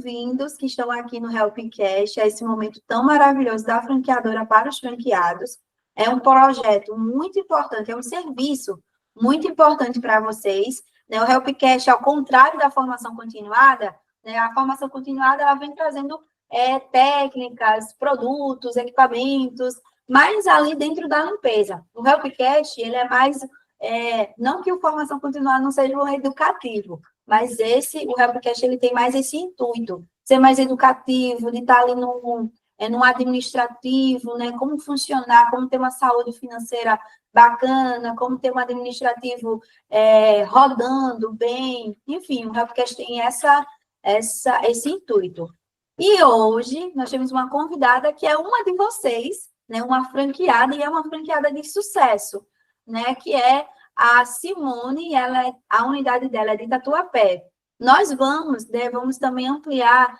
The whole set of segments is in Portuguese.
bem-vindos que estão aqui no Helpcast, a esse momento tão maravilhoso da franqueadora para os franqueados. É um projeto muito importante, é um serviço muito importante para vocês. Né? O Helpcast, ao contrário da formação continuada, né? A formação continuada ela vem trazendo técnicas, produtos, equipamentos, mas ali dentro da limpeza. O Helpcast, ele é mais... não que o formação continuada não seja um educativo, mas o Helpcast, ele tem mais esse intuito, ser mais educativo, de estar ali num administrativo, né? Como funcionar, como ter uma saúde financeira bacana, como ter um administrativo rodando bem, enfim, o Helpcast tem esse intuito. E hoje nós temos uma convidada que é uma de vocês, né? Uma franqueada, e é uma franqueada de sucesso, né? Que é a Simone, a unidade dela é de Tatuapé. Nós vamos também ampliar,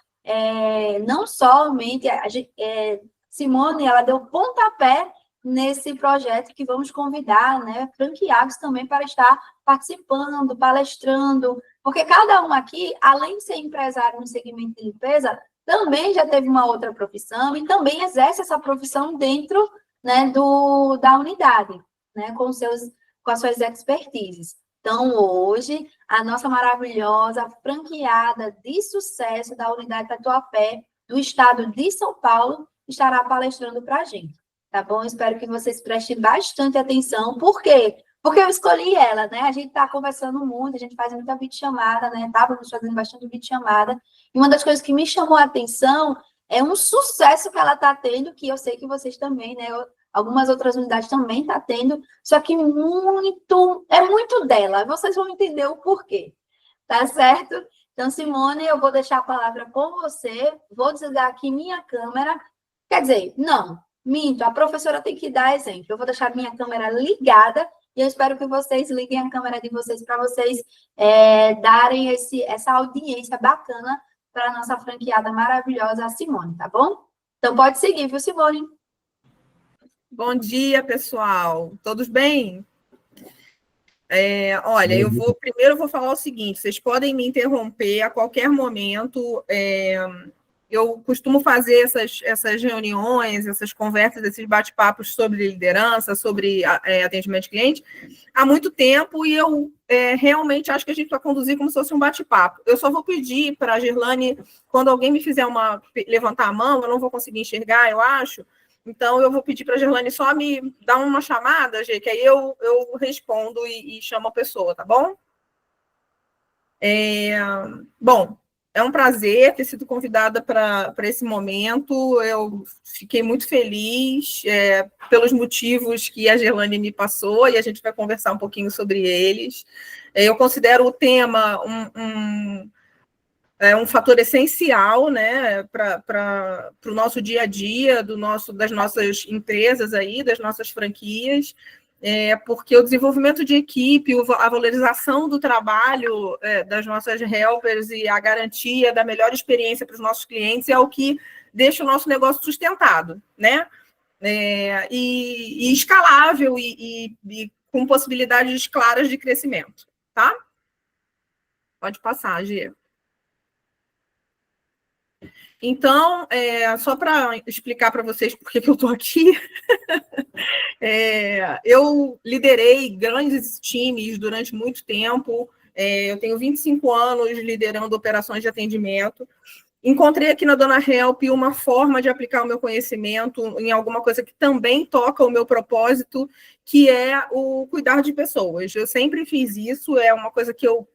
não somente, Simone, ela deu pontapé nesse projeto que vamos convidar, né, franqueados também para estar participando, palestrando, porque cada um aqui, além de ser empresário no segmento de limpeza, também já teve uma outra profissão e também exerce essa profissão dentro, né, da unidade, né, com as suas expertises. Então, hoje, a nossa maravilhosa franqueada de sucesso da unidade Tatuapé, do estado de São Paulo, estará palestrando para a gente, tá bom? Espero que vocês prestem bastante atenção. Por quê? Porque eu escolhi ela, né? A gente está conversando muito, a gente faz muita videochamada, né? Estávamos fazendo bastante videochamada. E uma das coisas que me chamou a atenção é um sucesso que ela está tendo, que eu sei que vocês também, né? Algumas outras unidades também estão tendo, só que é muito dela. Vocês vão entender o porquê, tá certo? Então, Simone, eu vou deixar a palavra com você, vou desligar aqui minha câmera. Quer dizer, não, minto, a professora tem que dar exemplo. Eu vou deixar minha câmera ligada e eu espero que vocês liguem a câmera de vocês para vocês darem essa audiência bacana para a nossa franqueada maravilhosa, a Simone, tá bom? Então, pode seguir, viu, Simone? Bom dia, pessoal. Todos bem? Olha, primeiro eu vou falar o seguinte: vocês podem me interromper a qualquer momento. Eu costumo fazer essas reuniões, essas conversas, esses bate-papos sobre liderança, sobre atendimento de cliente, há muito tempo, e eu realmente acho que a gente vai conduzir como se fosse um bate-papo. Eu só vou pedir para a Gerlane, quando alguém me fizer levantar a mão, eu não vou conseguir enxergar, eu acho. Então, eu vou pedir para a Gerlane só me dar uma chamada, Gê, que aí eu respondo e chamo a pessoa, tá bom? Bom, é um prazer ter sido convidada para esse momento. Eu fiquei muito feliz pelos motivos que a Gerlane me passou, e a gente vai conversar um pouquinho sobre eles. Eu considero o tema um fator essencial, né, para o nosso dia a dia, das nossas empresas aí, das nossas franquias, porque o desenvolvimento de equipe, a valorização do trabalho das nossas helpers e a garantia da melhor experiência para os nossos clientes é o que deixa o nosso negócio sustentado, né, e escalável e com possibilidades claras de crescimento, tá? Pode passar, Gê. Então, só para explicar para vocês por que eu estou aqui, eu liderei grandes times durante muito tempo, eu tenho 25 anos liderando operações de atendimento. Encontrei aqui na Dona Help uma forma de aplicar o meu conhecimento em alguma coisa que também toca o meu propósito, que é o cuidar de pessoas. Eu sempre fiz isso, é uma coisa que eu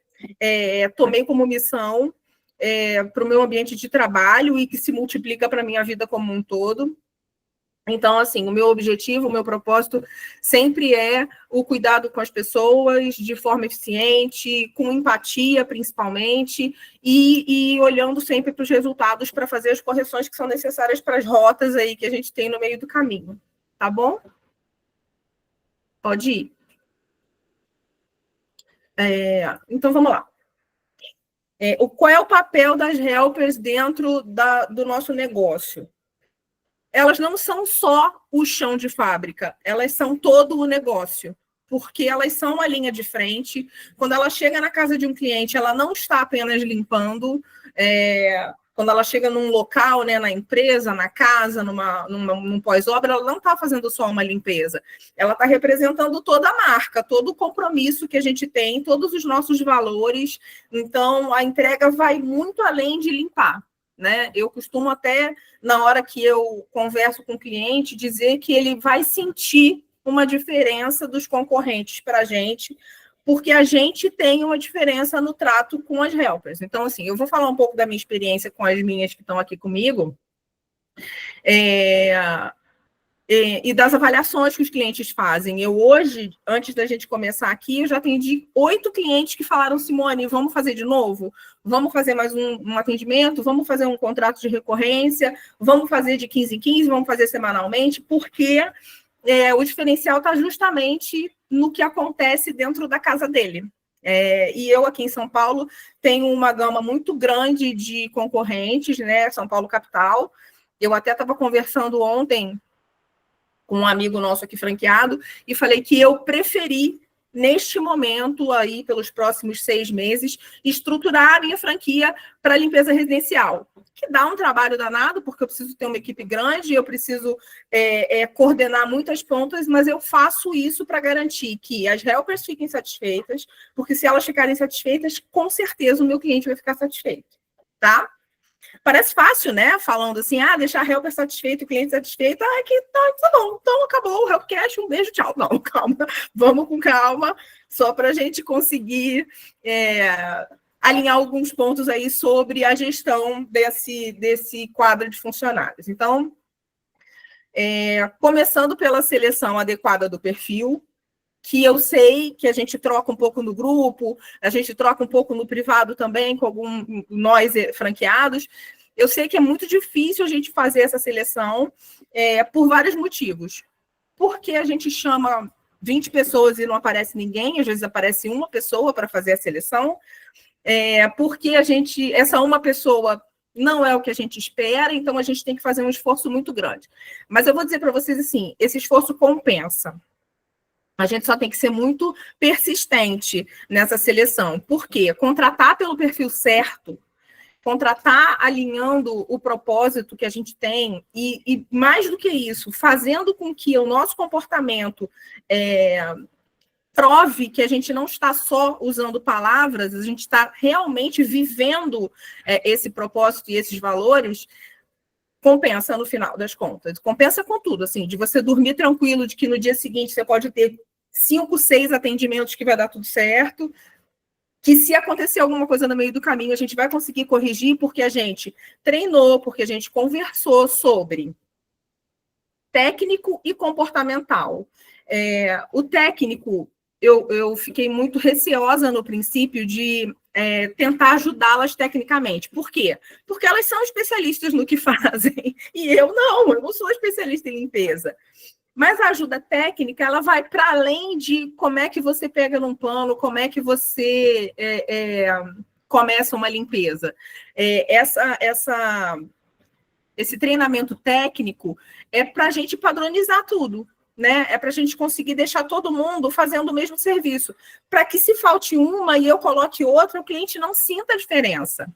tomei como missão, para o meu ambiente de trabalho e que se multiplica para a minha vida como um todo. Então, assim, o meu objetivo, o meu propósito sempre é o cuidado com as pessoas de forma eficiente, com empatia, principalmente, e olhando sempre para os resultados para fazer as correções que são necessárias para as rotas aí que a gente tem no meio do caminho. Tá bom? Pode ir. Então, vamos lá. Qual é o papel das helpers dentro do nosso negócio? Elas não são só o chão de fábrica, elas são todo o negócio, porque elas são a linha de frente. Quando ela chega na casa de um cliente, ela não está apenas limpando, quando ela chega num local, né, na empresa, na casa, num pós-obra, ela não está fazendo só uma limpeza, ela está representando toda a marca, todo o compromisso que a gente tem, todos os nossos valores. Então, a entrega vai muito além de limpar, né? Eu costumo até, na hora que eu converso com o cliente, dizer que ele vai sentir uma diferença dos concorrentes para a gente, porque a gente tem uma diferença no trato com as helpers. Então, assim, eu vou falar um pouco da minha experiência com as minhas que estão aqui comigo, e das avaliações que os clientes fazem. Eu hoje, antes da gente começar aqui, eu já atendi 8 clientes que falaram: Simone, vamos fazer de novo? Vamos fazer mais um atendimento? Vamos fazer um contrato de recorrência? Vamos fazer de 15 em 15? Vamos fazer semanalmente? Porque o diferencial está justamente no que acontece dentro da casa dele. E eu, aqui em São Paulo, tenho uma gama muito grande de concorrentes, né? São Paulo capital. Eu até estava conversando ontem com um amigo nosso aqui franqueado e falei que eu preferi, neste momento, aí, pelos próximos 6 meses, estruturar a minha franquia para limpeza residencial, que dá um trabalho danado, porque eu preciso ter uma equipe grande, eu preciso coordenar muitas pontas, mas eu faço isso para garantir que as helpers fiquem satisfeitas, porque se elas ficarem satisfeitas, com certeza o meu cliente vai ficar satisfeito, tá? Parece fácil, né? Falando assim, deixar a helper satisfeito, o cliente satisfeito, que tá bom, então acabou o Helpcast, um beijo, tchau. Não, calma, vamos com calma, só para a gente conseguir alinhar alguns pontos aí sobre a gestão desse quadro de funcionários. Então, começando pela seleção adequada do perfil, que eu sei que a gente troca um pouco no grupo, a gente troca um pouco no privado também, com nós franqueados. Eu sei que é muito difícil a gente fazer essa seleção por vários motivos. Porque a gente chama 20 pessoas e não aparece ninguém, às vezes aparece uma pessoa para fazer a seleção, porque essa uma pessoa não é o que a gente espera, então a gente tem que fazer um esforço muito grande. Mas eu vou dizer para vocês assim, esse esforço compensa. A gente só tem que ser muito persistente nessa seleção. Por quê? Contratar pelo perfil certo, contratar alinhando o propósito que a gente tem e mais do que isso, fazendo com que o nosso comportamento prove que a gente não está só usando palavras, a gente está realmente vivendo esse propósito e esses valores, compensa no final das contas. Compensa com tudo, assim, de você dormir tranquilo, de que no dia seguinte você pode ter 5, 6 atendimentos que vai dar tudo certo, que se acontecer alguma coisa no meio do caminho, a gente vai conseguir corrigir, porque a gente treinou, porque a gente conversou sobre técnico e comportamental. O técnico, eu fiquei muito receosa no princípio de tentar ajudá-las tecnicamente. Por quê? Porque elas são especialistas no que fazem. E eu não sou especialista em limpeza. Mas a ajuda técnica, ela vai para além de como é que você pega num plano, como é que você começa uma limpeza. Esse treinamento técnico é para a gente padronizar tudo, né? É para a gente conseguir deixar todo mundo fazendo o mesmo serviço, para que se falte uma e eu coloque outra, o cliente não sinta a diferença.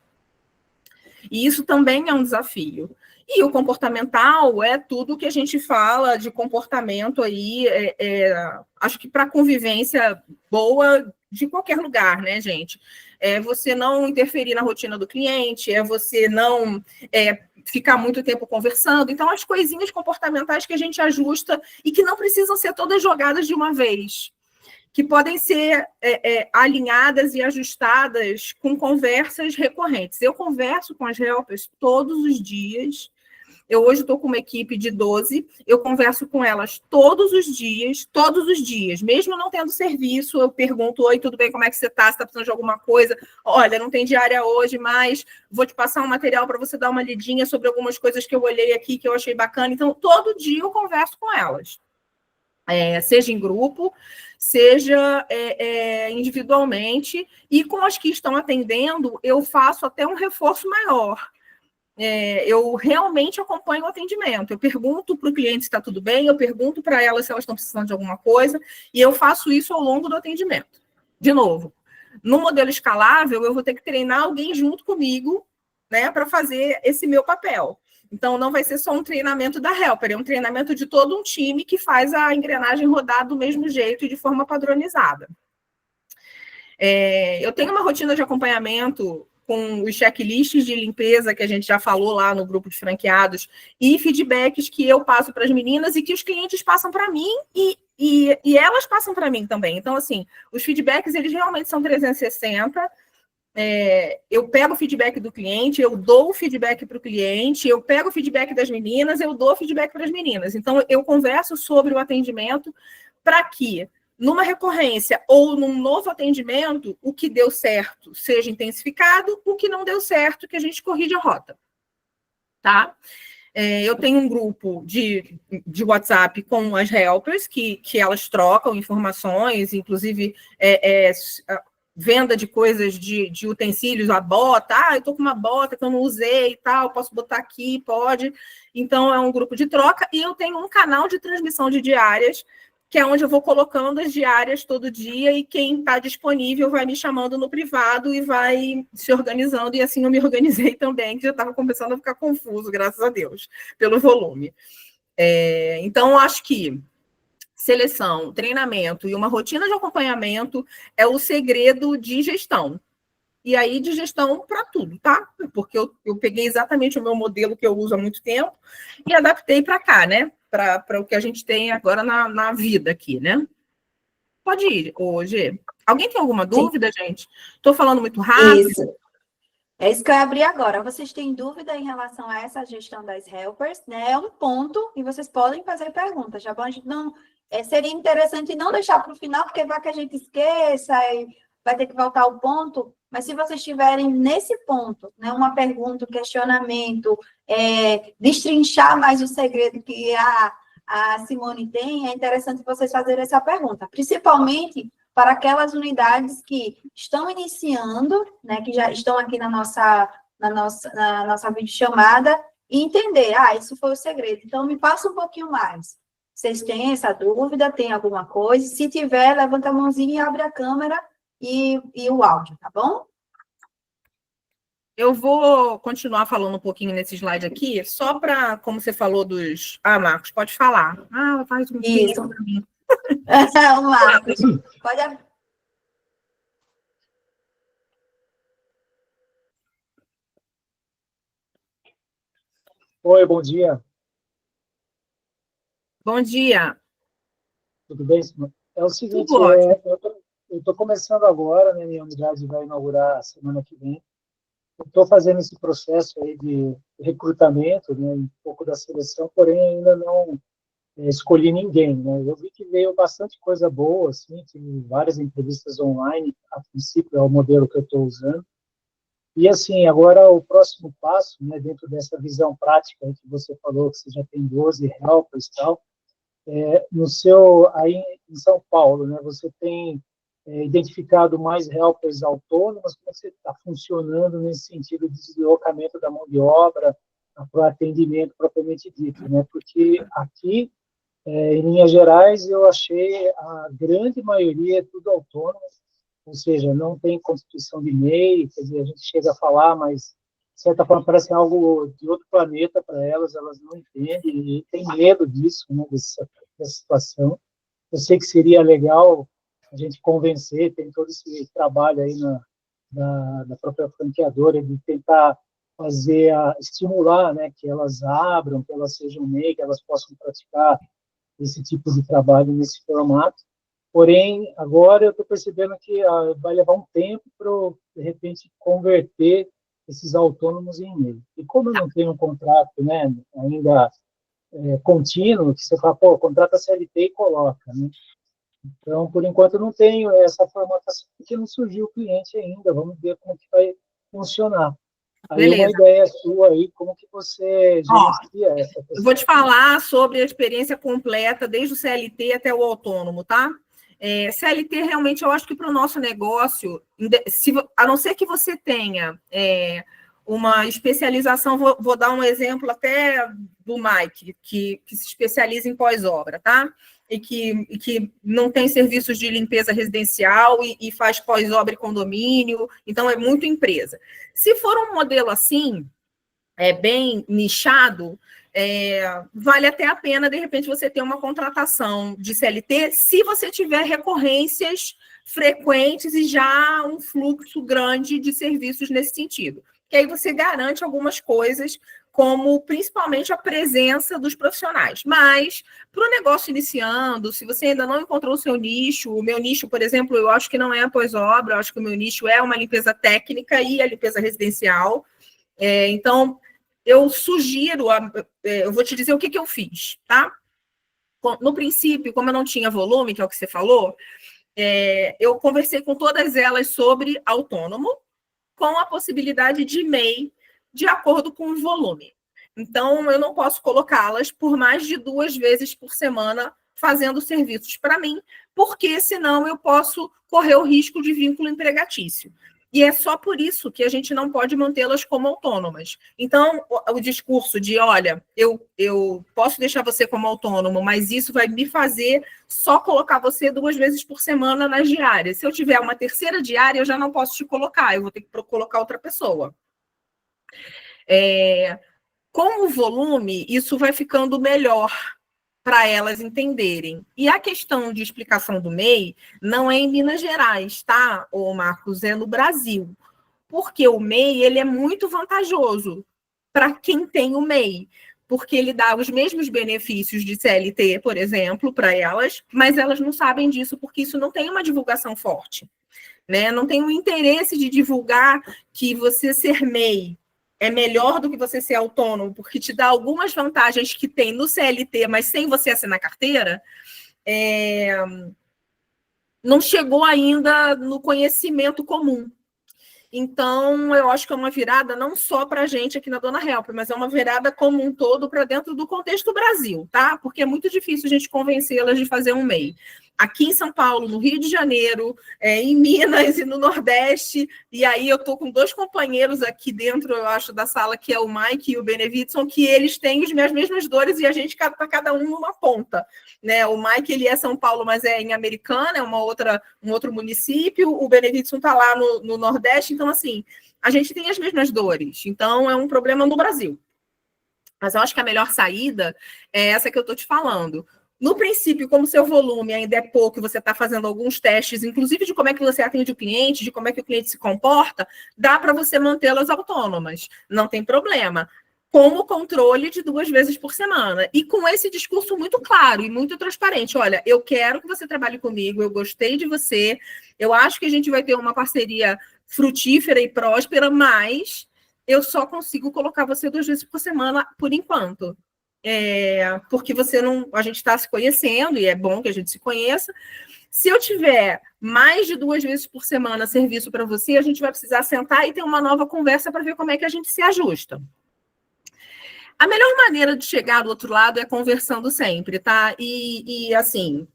E isso também é um desafio. E o comportamental é tudo que a gente fala de comportamento aí, acho que para convivência boa de qualquer lugar, né, gente? É você não interferir na rotina do cliente, é você não ficar muito tempo conversando. Então, as coisinhas comportamentais que a gente ajusta e que não precisam ser todas jogadas de uma vez, que podem ser alinhadas e ajustadas com conversas recorrentes. Eu converso com as helpers todos os dias. Eu hoje estou com uma equipe de 12, eu converso com elas todos os dias, mesmo não tendo serviço, eu pergunto: oi, tudo bem, como é que você está? Você está precisando de alguma coisa? Olha, não tem diária hoje, mas vou te passar um material para você dar uma lidinha sobre algumas coisas que eu olhei aqui, que eu achei bacana. Então, todo dia eu converso com elas, seja em grupo, seja individualmente, e com as que estão atendendo, eu faço até um reforço maior. Eu realmente acompanho o atendimento. Eu pergunto para o cliente se está tudo bem, eu pergunto para elas se elas estão precisando de alguma coisa, e eu faço isso ao longo do atendimento. De novo, no modelo escalável, eu vou ter que treinar alguém junto comigo né, para fazer esse meu papel. Então, não vai ser só um treinamento da Helper, é um treinamento de todo um time que faz a engrenagem rodar do mesmo jeito e de forma padronizada. Eu tenho uma rotina de acompanhamento com os checklists de limpeza que a gente já falou lá no grupo de franqueados e feedbacks que eu passo para as meninas e que os clientes passam para mim e elas passam para mim também. Então, assim, os feedbacks, eles realmente são 360. Eu pego o feedback do cliente, eu dou o feedback para o cliente, eu pego o feedback das meninas, eu dou o feedback para as meninas. Então, eu converso sobre o atendimento para que, numa recorrência ou num novo atendimento, o que deu certo seja intensificado, o que não deu certo, que a gente corrige a rota. Tá? Eu tenho um grupo de WhatsApp com as helpers, que elas trocam informações, inclusive venda de coisas de utensílios, a bota, eu estou com uma bota que eu não usei e tal, posso botar aqui, pode. Então, é um grupo de troca, e eu tenho um canal de transmissão de diárias, que é onde eu vou colocando as diárias todo dia, e quem está disponível vai me chamando no privado e vai se organizando, e assim eu me organizei também, que já estava começando a ficar confuso, graças a Deus, pelo volume. Então, acho que seleção, treinamento e uma rotina de acompanhamento é o segredo de gestão. E aí, de gestão para tudo, tá? Porque eu peguei exatamente o meu modelo que eu uso há muito tempo e adaptei para cá, né? Para o que a gente tem agora na vida aqui, né? Pode ir, Gê. Alguém tem alguma dúvida, gente? Estou falando muito rápido? Isso. É isso que eu abri agora. Vocês têm dúvida em relação a essa gestão das helpers, né? É um ponto e vocês podem fazer perguntas, já bom? A gente não... seria interessante não deixar para o final, porque vai que a gente esqueça e vai ter que voltar ao ponto. Mas se vocês tiverem nesse ponto, né, uma pergunta, um questionamento, destrinchar mais o segredo que a Simone tem, é interessante vocês fazerem essa pergunta, principalmente para aquelas unidades que estão iniciando, né, que já estão aqui na nossa videochamada, e entender, isso foi o segredo. Então, me passa um pouquinho mais. Vocês têm essa dúvida? Tem alguma coisa? Se tiver, levanta a mãozinha e abre a câmera e o áudio, tá bom? Eu vou continuar falando um pouquinho nesse slide aqui, só para, como você falou dos... Marcos, pode falar. Faz um Isso. para mim. O Marcos. Pode abrir. Oi, bom dia. Bom dia. Tudo bem? É o seguinte, Tudo ótimo. eu estou começando agora, né, minha unidade vai inaugurar semana que vem. Eu estou fazendo esse processo aí de recrutamento, né, um pouco da seleção, porém ainda não escolhi ninguém, né? Eu vi que veio bastante coisa boa, assim, tive várias entrevistas online, a princípio é o modelo que eu estou usando. E, assim, agora o próximo passo, né, dentro dessa visão prática que você falou, que você já tem 12 helpers e tal, aí em São Paulo, né, você tem identificado mais helpers autônomos, como você está funcionando nesse sentido de deslocamento da mão de obra para o atendimento propriamente dito, né? Porque aqui, em linhas gerais, eu achei a grande maioria tudo autônomo, ou seja, não tem constituição de MEI, quer dizer, a gente chega a falar, mas de certa forma parece algo de outro planeta para elas não entendem e tem medo disso, né, dessa situação. Eu sei que seria legal a gente convencer, tem todo esse trabalho aí da própria franqueadora de tentar estimular, né, que elas abram, que elas sejam MEI, que elas possam praticar esse tipo de trabalho nesse formato. Porém, agora eu estou percebendo que vai levar um tempo para, de repente, converter esses autônomos em MEI. E como eu não tenho um contrato, né, ainda contínuo, que você fala, contrata CLT e coloca, né? Então, por enquanto, eu não tenho essa formatação, porque não surgiu o cliente ainda. Vamos ver como que vai funcionar. Aí Beleza. Uma ideia sua aí, como que você gerencia essa questão? Eu vou te falar sobre a experiência completa, desde o CLT até o autônomo, tá? CLT, realmente, eu acho que para o nosso negócio, a não ser que você tenha uma especialização, vou dar um exemplo até do Mike, que se especializa em pós-obra, tá? e que não tem serviços de limpeza residencial e faz pós-obra e condomínio, então é muito empresa. Se for um modelo assim, bem nichado, vale até a pena, de repente, você ter uma contratação de CLT se você tiver recorrências frequentes e já um fluxo grande de serviços nesse sentido. Que aí você garante algumas coisas, como principalmente a presença dos profissionais. Mas, para o negócio iniciando, se você ainda não encontrou o seu nicho, o meu nicho, por exemplo, eu acho que não é a pós-obra, eu acho que o meu nicho é uma limpeza técnica e a limpeza residencial. Então, eu sugiro, eu vou te dizer o que eu fiz, tá? No princípio, como eu não tinha volume, que é o que você falou, eu conversei com todas elas sobre autônomo, com a possibilidade de MEI, de acordo com o volume. Então, eu não posso colocá-las por mais de 2 vezes por semana fazendo serviços para mim, porque senão eu posso correr o risco de vínculo empregatício. E é só por isso que a gente não pode mantê-las como autônomas. Então, o discurso de, olha, eu posso deixar você como autônomo, mas isso vai me fazer só colocar você 2 vezes por semana nas diárias. Se eu tiver uma terceira diária, eu já não posso te colocar, eu vou ter que colocar outra pessoa. Com o volume, isso vai ficando melhor para elas entenderem. E a questão de explicação do MEI não é em Minas Gerais, tá, ô Marcos? É no Brasil. Porque o MEI ele é muito vantajoso para quem tem o MEI, porque ele dá os mesmos benefícios de CLT, por exemplo, para elas, mas elas não sabem disso, porque isso não tem uma divulgação forte, né? Não tem um interesse de divulgar que você ser MEI é melhor do que você ser autônomo, porque te dá algumas vantagens que tem no CLT, mas sem você assinar carteira, não chegou ainda no conhecimento comum. Então, eu acho que é uma virada não só para a gente aqui na Dona Help, mas é uma virada como um todo para dentro do contexto Brasil, tá? Porque é muito difícil a gente convencê-las de fazer um MEI. Aqui em São Paulo, no Rio de Janeiro, em Minas e no Nordeste, e aí eu estou com 2 companheiros aqui dentro, eu acho, da sala, que é o Mike e o Benevitson, que eles têm as mesmas dores e a gente está cada um numa ponta, né? O Mike, ele é São Paulo, mas é em Americana, é um outro município, o Benevitson está lá no Nordeste, então, assim, a gente tem as mesmas dores, então é um problema no Brasil. Mas eu acho que a melhor saída é essa que eu estou te falando. No princípio, como seu volume ainda é pouco, você está fazendo alguns testes, inclusive de como é que você atende o cliente, de como é que o cliente se comporta, dá para você mantê-las autônomas, não tem problema. Com o controle de 2 vezes por semana. E com esse discurso muito claro e muito transparente. Olha, eu quero que você trabalhe comigo, eu gostei de você, eu acho que a gente vai ter uma parceria frutífera e próspera, mas eu só consigo colocar você 2 vezes por semana por enquanto. Porque a gente está se conhecendo, e é bom que a gente se conheça. Se eu tiver mais de 2 vezes por semana serviço para você, a gente vai precisar sentar e ter uma nova conversa para ver como é que a gente se ajusta. A melhor maneira de chegar do outro lado é conversando sempre, tá? E assim,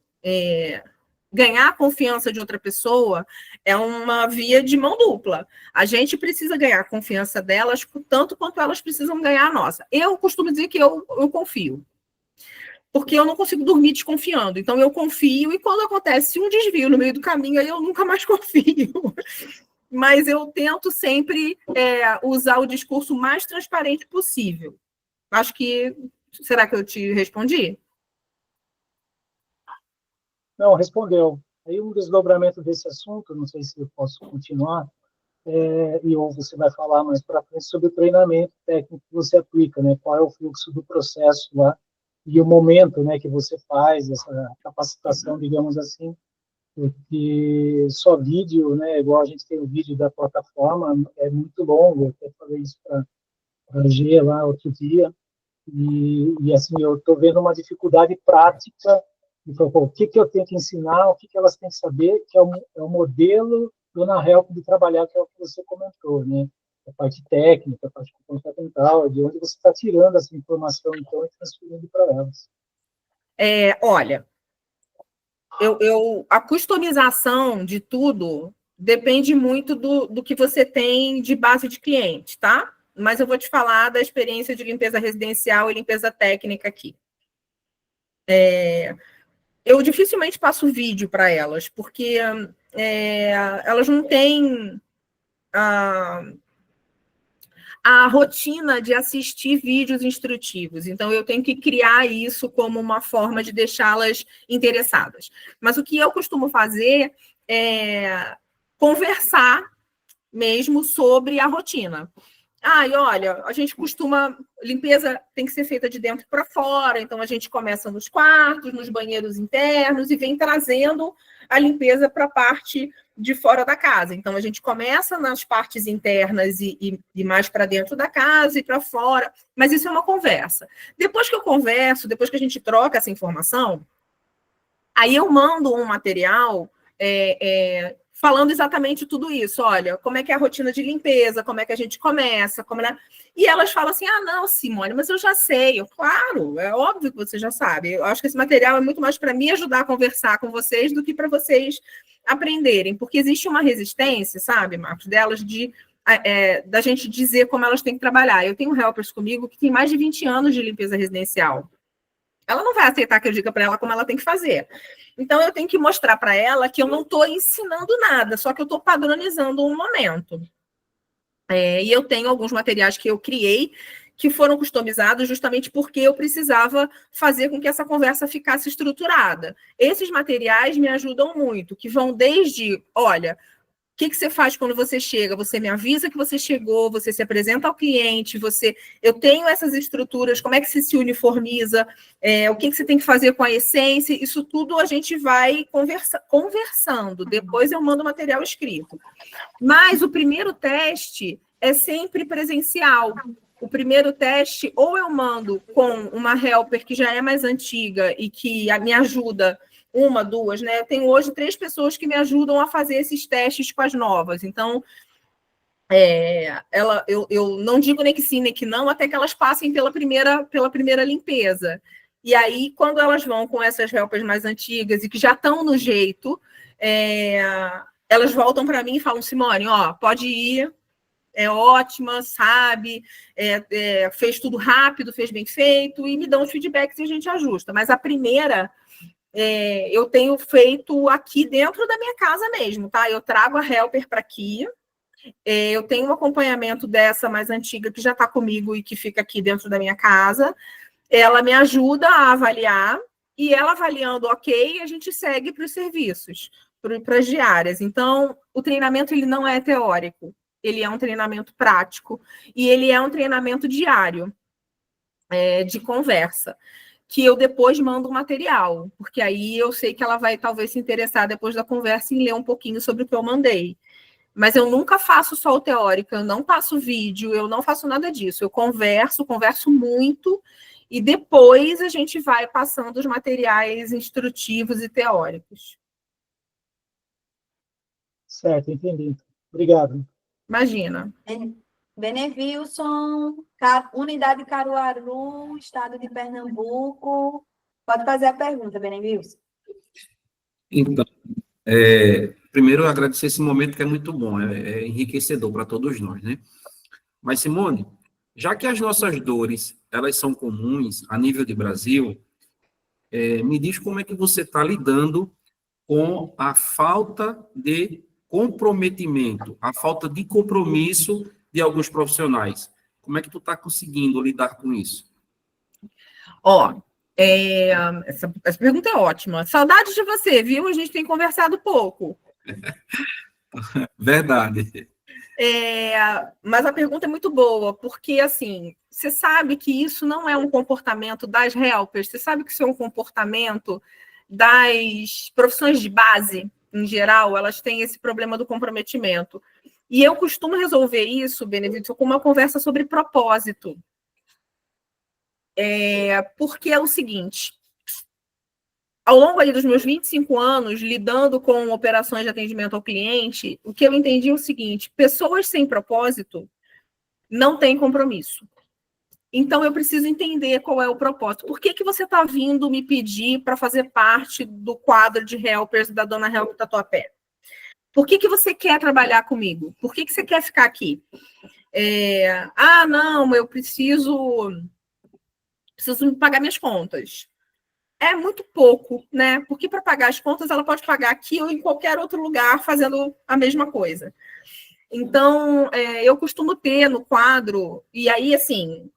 ganhar a confiança de outra pessoa é uma via de mão dupla. A gente precisa ganhar a confiança delas tanto quanto elas precisam ganhar a nossa. Eu costumo dizer que eu confio, porque eu não consigo dormir desconfiando. Então, eu confio e quando acontece um desvio no meio do caminho, aí eu nunca mais confio. Mas eu tento sempre usar o discurso mais transparente possível. Acho que... Será que eu te respondi? Não, respondeu. Aí um desdobramento desse assunto, não sei se eu posso continuar, ou você vai falar mais para frente sobre o treinamento técnico que você aplica, né? Qual é o fluxo do processo lá e o momento, né, que você faz essa capacitação, digamos assim, porque só vídeo, né, igual a gente tem o vídeo da plataforma, é muito longo. Eu até falei isso para a G lá outro dia, e assim, eu estou vendo uma dificuldade prática. E falou, o que eu tenho que ensinar, o que elas têm que saber, que é o modelo Dona Help de trabalhar, que é o que você comentou, né? A parte técnica, a parte comportamental, de onde você está tirando essa informação, então, e transferindo para elas. Olha, a customização de tudo depende muito do que você tem de base de cliente, tá? Mas eu vou te falar da experiência de limpeza residencial e limpeza técnica aqui. eu dificilmente passo vídeo para elas, porque elas não têm a rotina de assistir vídeos instrutivos. Então, eu tenho que criar isso como uma forma de deixá-las interessadas. Mas o que eu costumo fazer é conversar mesmo sobre a rotina. E olha, a gente costuma... Limpeza tem que ser feita de dentro para fora, então a gente começa nos quartos, nos banheiros internos e vem trazendo a limpeza para a parte de fora da casa. Então, a gente começa nas partes internas e mais para dentro da casa e para fora, mas isso é uma conversa. Depois que eu converso, depois que a gente troca essa informação, aí eu mando um material falando exatamente tudo isso. Olha, como é que é a rotina de limpeza, como é que a gente começa, E elas falam assim, não, Simone, mas eu já sei. Claro, é óbvio que você já sabe. Eu acho que esse material é muito mais para me ajudar a conversar com vocês do que para vocês aprenderem, porque existe uma resistência, sabe, Marcos, delas da gente dizer como elas têm que trabalhar. Eu tenho helpers comigo que tem mais de 20 anos de limpeza residencial. Ela não vai aceitar que eu diga para ela como ela tem que fazer. Então, eu tenho que mostrar para ela que eu não estou ensinando nada, só que eu estou padronizando um momento. E eu tenho alguns materiais que eu criei que foram customizados justamente porque eu precisava fazer com que essa conversa ficasse estruturada. Esses materiais me ajudam muito, que vão desde, olha, o que você faz quando você chega? Você me avisa que você chegou, você se apresenta ao cliente, eu tenho essas estruturas, como é que você se uniformiza, o que você tem que fazer com a essência, isso tudo a gente vai conversando, depois eu mando material escrito. Mas o primeiro teste é sempre presencial. O primeiro teste, ou eu mando com uma helper que já é mais antiga e que me ajuda, 1, 2, né? Eu tenho hoje 3 pessoas que me ajudam a fazer esses testes com as novas. Então, eu não digo nem que sim, nem que não, até que elas passem pela primeira limpeza. E aí, quando elas vão com essas helpers mais antigas e que já estão no jeito, elas voltam para mim e falam, Simone, pode ir, é ótima, sabe, fez tudo rápido, fez bem feito, e me dão os feedbacks e a gente ajusta. Mas a primeira... eu tenho feito aqui dentro da minha casa mesmo, tá? Eu trago a helper para aqui, eu tenho um acompanhamento dessa mais antiga que já está comigo e que fica aqui dentro da minha casa, ela me ajuda a avaliar, e ela avaliando ok, a gente segue para os serviços, para as diárias. Então, o treinamento ele não é teórico, ele é um treinamento prático, e ele é um treinamento diário, de conversa, que eu depois mando o material, porque aí eu sei que ela vai talvez se interessar depois da conversa em ler um pouquinho sobre o que eu mandei. Mas eu nunca faço só o teórico, eu não passo vídeo, eu não faço nada disso. Eu converso muito, e depois a gente vai passando os materiais instrutivos e teóricos. Certo, entendi. Obrigado. Imagina. Benevilson, Unidade Caruaru, Estado de Pernambuco. Pode fazer a pergunta, Benevilson. Então, primeiro, agradecer esse momento que é muito bom, é enriquecedor para todos nós, né? Mas, Simone, já que as nossas dores, elas são comuns a nível de Brasil, me diz como é que você está lidando com a falta de comprometimento, a falta de compromisso de alguns profissionais. Como é que tu está conseguindo lidar com isso? Essa pergunta é ótima. Saudades de você, viu? A gente tem conversado pouco. Verdade. Mas a pergunta é muito boa, porque, assim, você sabe que isso não é um comportamento das helpers, você sabe que isso é um comportamento das profissões de base, em geral, elas têm esse problema do comprometimento. E eu costumo resolver isso, Benedito, com uma conversa sobre propósito. Porque é o seguinte, ao longo aí dos meus 25 anos, lidando com operações de atendimento ao cliente, o que eu entendi é o seguinte, pessoas sem propósito não têm compromisso. Então, eu preciso entender qual é o propósito. Por que você está vindo me pedir para fazer parte do quadro de helpers da Dona Help Tatuapé? Por que você quer trabalhar comigo? Por que você quer ficar aqui? Não, eu preciso pagar minhas contas. é muito pouco, né? Porque para pagar as contas, ela pode pagar aqui ou em qualquer outro lugar fazendo a mesma coisa. Então, eu costumo ter no quadro, e aí, assim,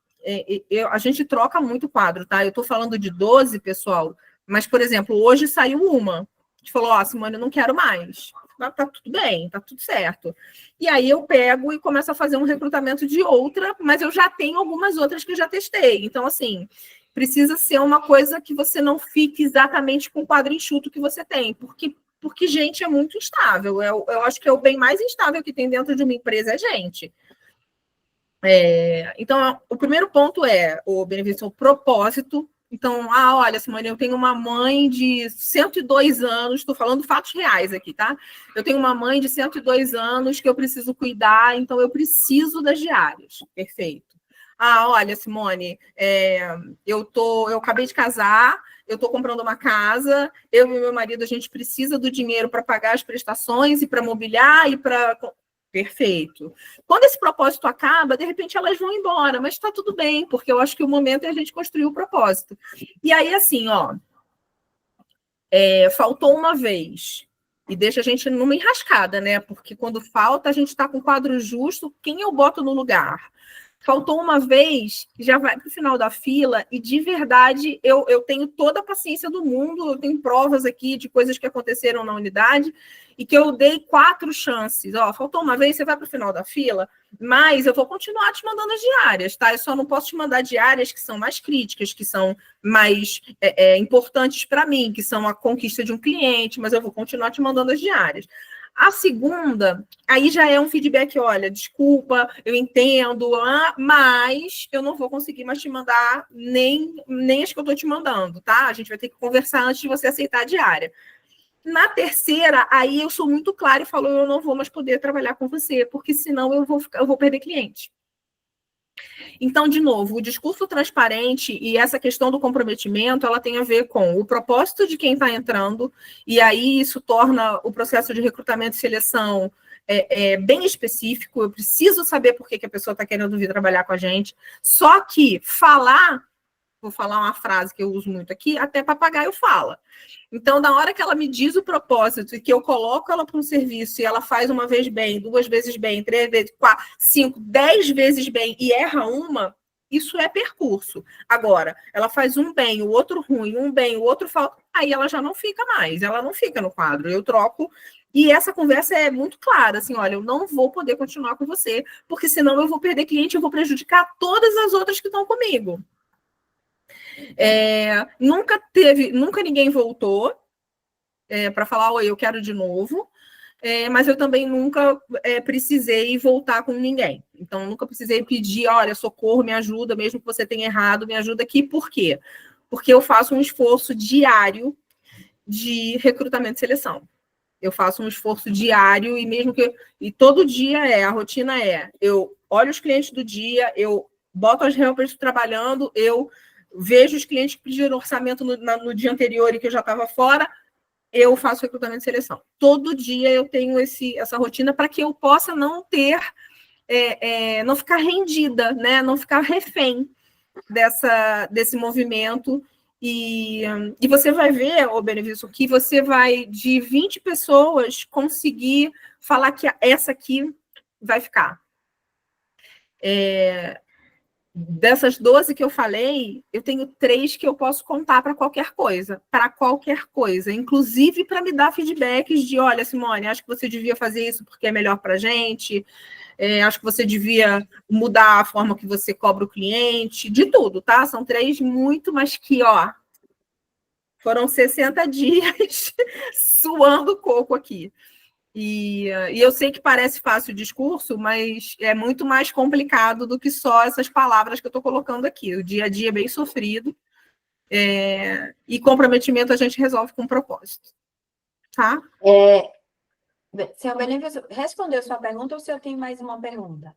a gente troca muito quadro, tá? Eu estou falando de 12, pessoal, mas, por exemplo, hoje saiu uma. A gente falou, Simone, eu não quero mais. Tá tudo bem, tá tudo certo. E aí eu pego e começo a fazer um recrutamento de outra, mas eu já tenho algumas outras que eu já testei. Então, assim, precisa ser uma coisa que você não fique exatamente com o quadro enxuto que você tem, porque gente é muito instável. Eu acho que é o bem mais instável que tem dentro de uma empresa é gente. Então, o primeiro ponto o benefício, o propósito. Então, olha, Simone, eu tenho uma mãe de 102 anos, estou falando fatos reais aqui, tá? Eu tenho uma mãe de 102 anos que eu preciso cuidar, então eu preciso das diárias. Perfeito. Olha, Simone, eu acabei de casar, eu estou comprando uma casa, eu e meu marido, a gente precisa do dinheiro para pagar as prestações e para mobiliar e para... Perfeito. Quando esse propósito acaba, de repente elas vão embora, mas está tudo bem, porque eu acho que o momento é a gente construir o propósito. E aí, assim, faltou uma vez, e deixa a gente numa enrascada, né? Porque quando falta, a gente está com o quadro justo, quem eu boto no lugar? Faltou uma vez, já vai para o final da fila, e de verdade eu tenho toda a paciência do mundo, eu tenho provas aqui de coisas que aconteceram na unidade, e que eu dei 4 chances. Faltou uma vez, você vai para o final da fila, mas eu vou continuar te mandando as diárias, tá? Eu só não posso te mandar diárias que são mais críticas, que são mais importantes para mim, que são a conquista de um cliente, mas eu vou continuar te mandando as diárias. A segunda, aí já é um feedback, olha, desculpa, eu entendo, mas eu não vou conseguir mais te mandar nem as que eu estou te mandando, tá? A gente vai ter que conversar antes de você aceitar a diária. Na terceira, aí eu sou muito clara e falo, eu não vou mais poder trabalhar com você, porque senão eu vou perder cliente. Então, de novo, o discurso transparente e essa questão do comprometimento, ela tem a ver com o propósito de quem está entrando, e aí isso torna o processo de recrutamento e seleção bem específico. Eu preciso saber por que a pessoa está querendo vir trabalhar com a gente. Só que vou falar uma frase que eu uso muito aqui, até papagaio fala. Então, na hora que ela me diz o propósito e que eu coloco ela para um serviço e ela faz uma vez bem, 2 vezes bem, 3 vezes, 4, 5, 10 vezes bem e erra uma, isso é percurso. Agora, ela faz um bem, o outro ruim, um bem, o outro falta, aí ela já não fica mais, ela não fica no quadro, eu troco. E essa conversa é muito clara, assim, olha, eu não vou poder continuar com você, porque senão eu vou perder cliente, eu vou prejudicar todas as outras que estão comigo. Nunca ninguém voltou para falar, oi, eu quero de novo, mas eu também nunca precisei voltar com ninguém. Então, nunca precisei pedir, olha, socorro, me ajuda, mesmo que você tenha errado, me ajuda aqui. Por quê? Porque eu faço um esforço diário de recrutamento e seleção. Eu faço um esforço diário e todo dia a rotina eu olho os clientes do dia, eu boto as helpers trabalhando, eu vejo os clientes que pediram orçamento no dia anterior e que eu já estava fora, eu faço recrutamento e seleção. Todo dia eu tenho essa rotina para que eu possa não ter, não ficar rendida, né? Não ficar refém desse movimento. E você vai ver, benefício, que você vai, de 20 pessoas, conseguir falar que essa aqui vai ficar. Dessas 12 que eu falei, eu tenho 3 que eu posso contar para qualquer coisa, inclusive para me dar feedbacks de, olha, Simone, acho que você devia fazer isso porque é melhor para a gente, acho que você devia mudar a forma que você cobra o cliente, de tudo, tá? São 3 muito, mas que, foram 60 dias suando coco aqui. E eu sei que parece fácil o discurso, mas é muito mais complicado do que só essas palavras que eu estou colocando aqui. O dia a dia é bem sofrido. E comprometimento a gente resolve com propósito. Tá? Senhor Benefício, respondeu sua pergunta ou o senhor tem mais uma pergunta?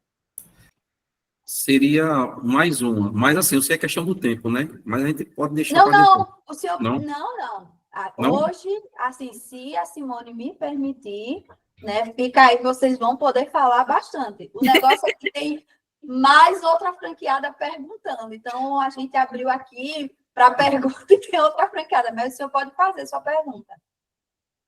Seria mais uma. Mas, assim, eu sei a questão do tempo, né? Mas a gente pode deixar... Não, o senhor... Não? Não. Não? Hoje, assim, se a Simone me permitir, né, fica aí, vocês vão poder falar bastante. O negócio aqui tem mais outra franqueada perguntando. Então, a gente abriu aqui para a pergunta e tem outra franqueada, mas o senhor pode fazer sua pergunta.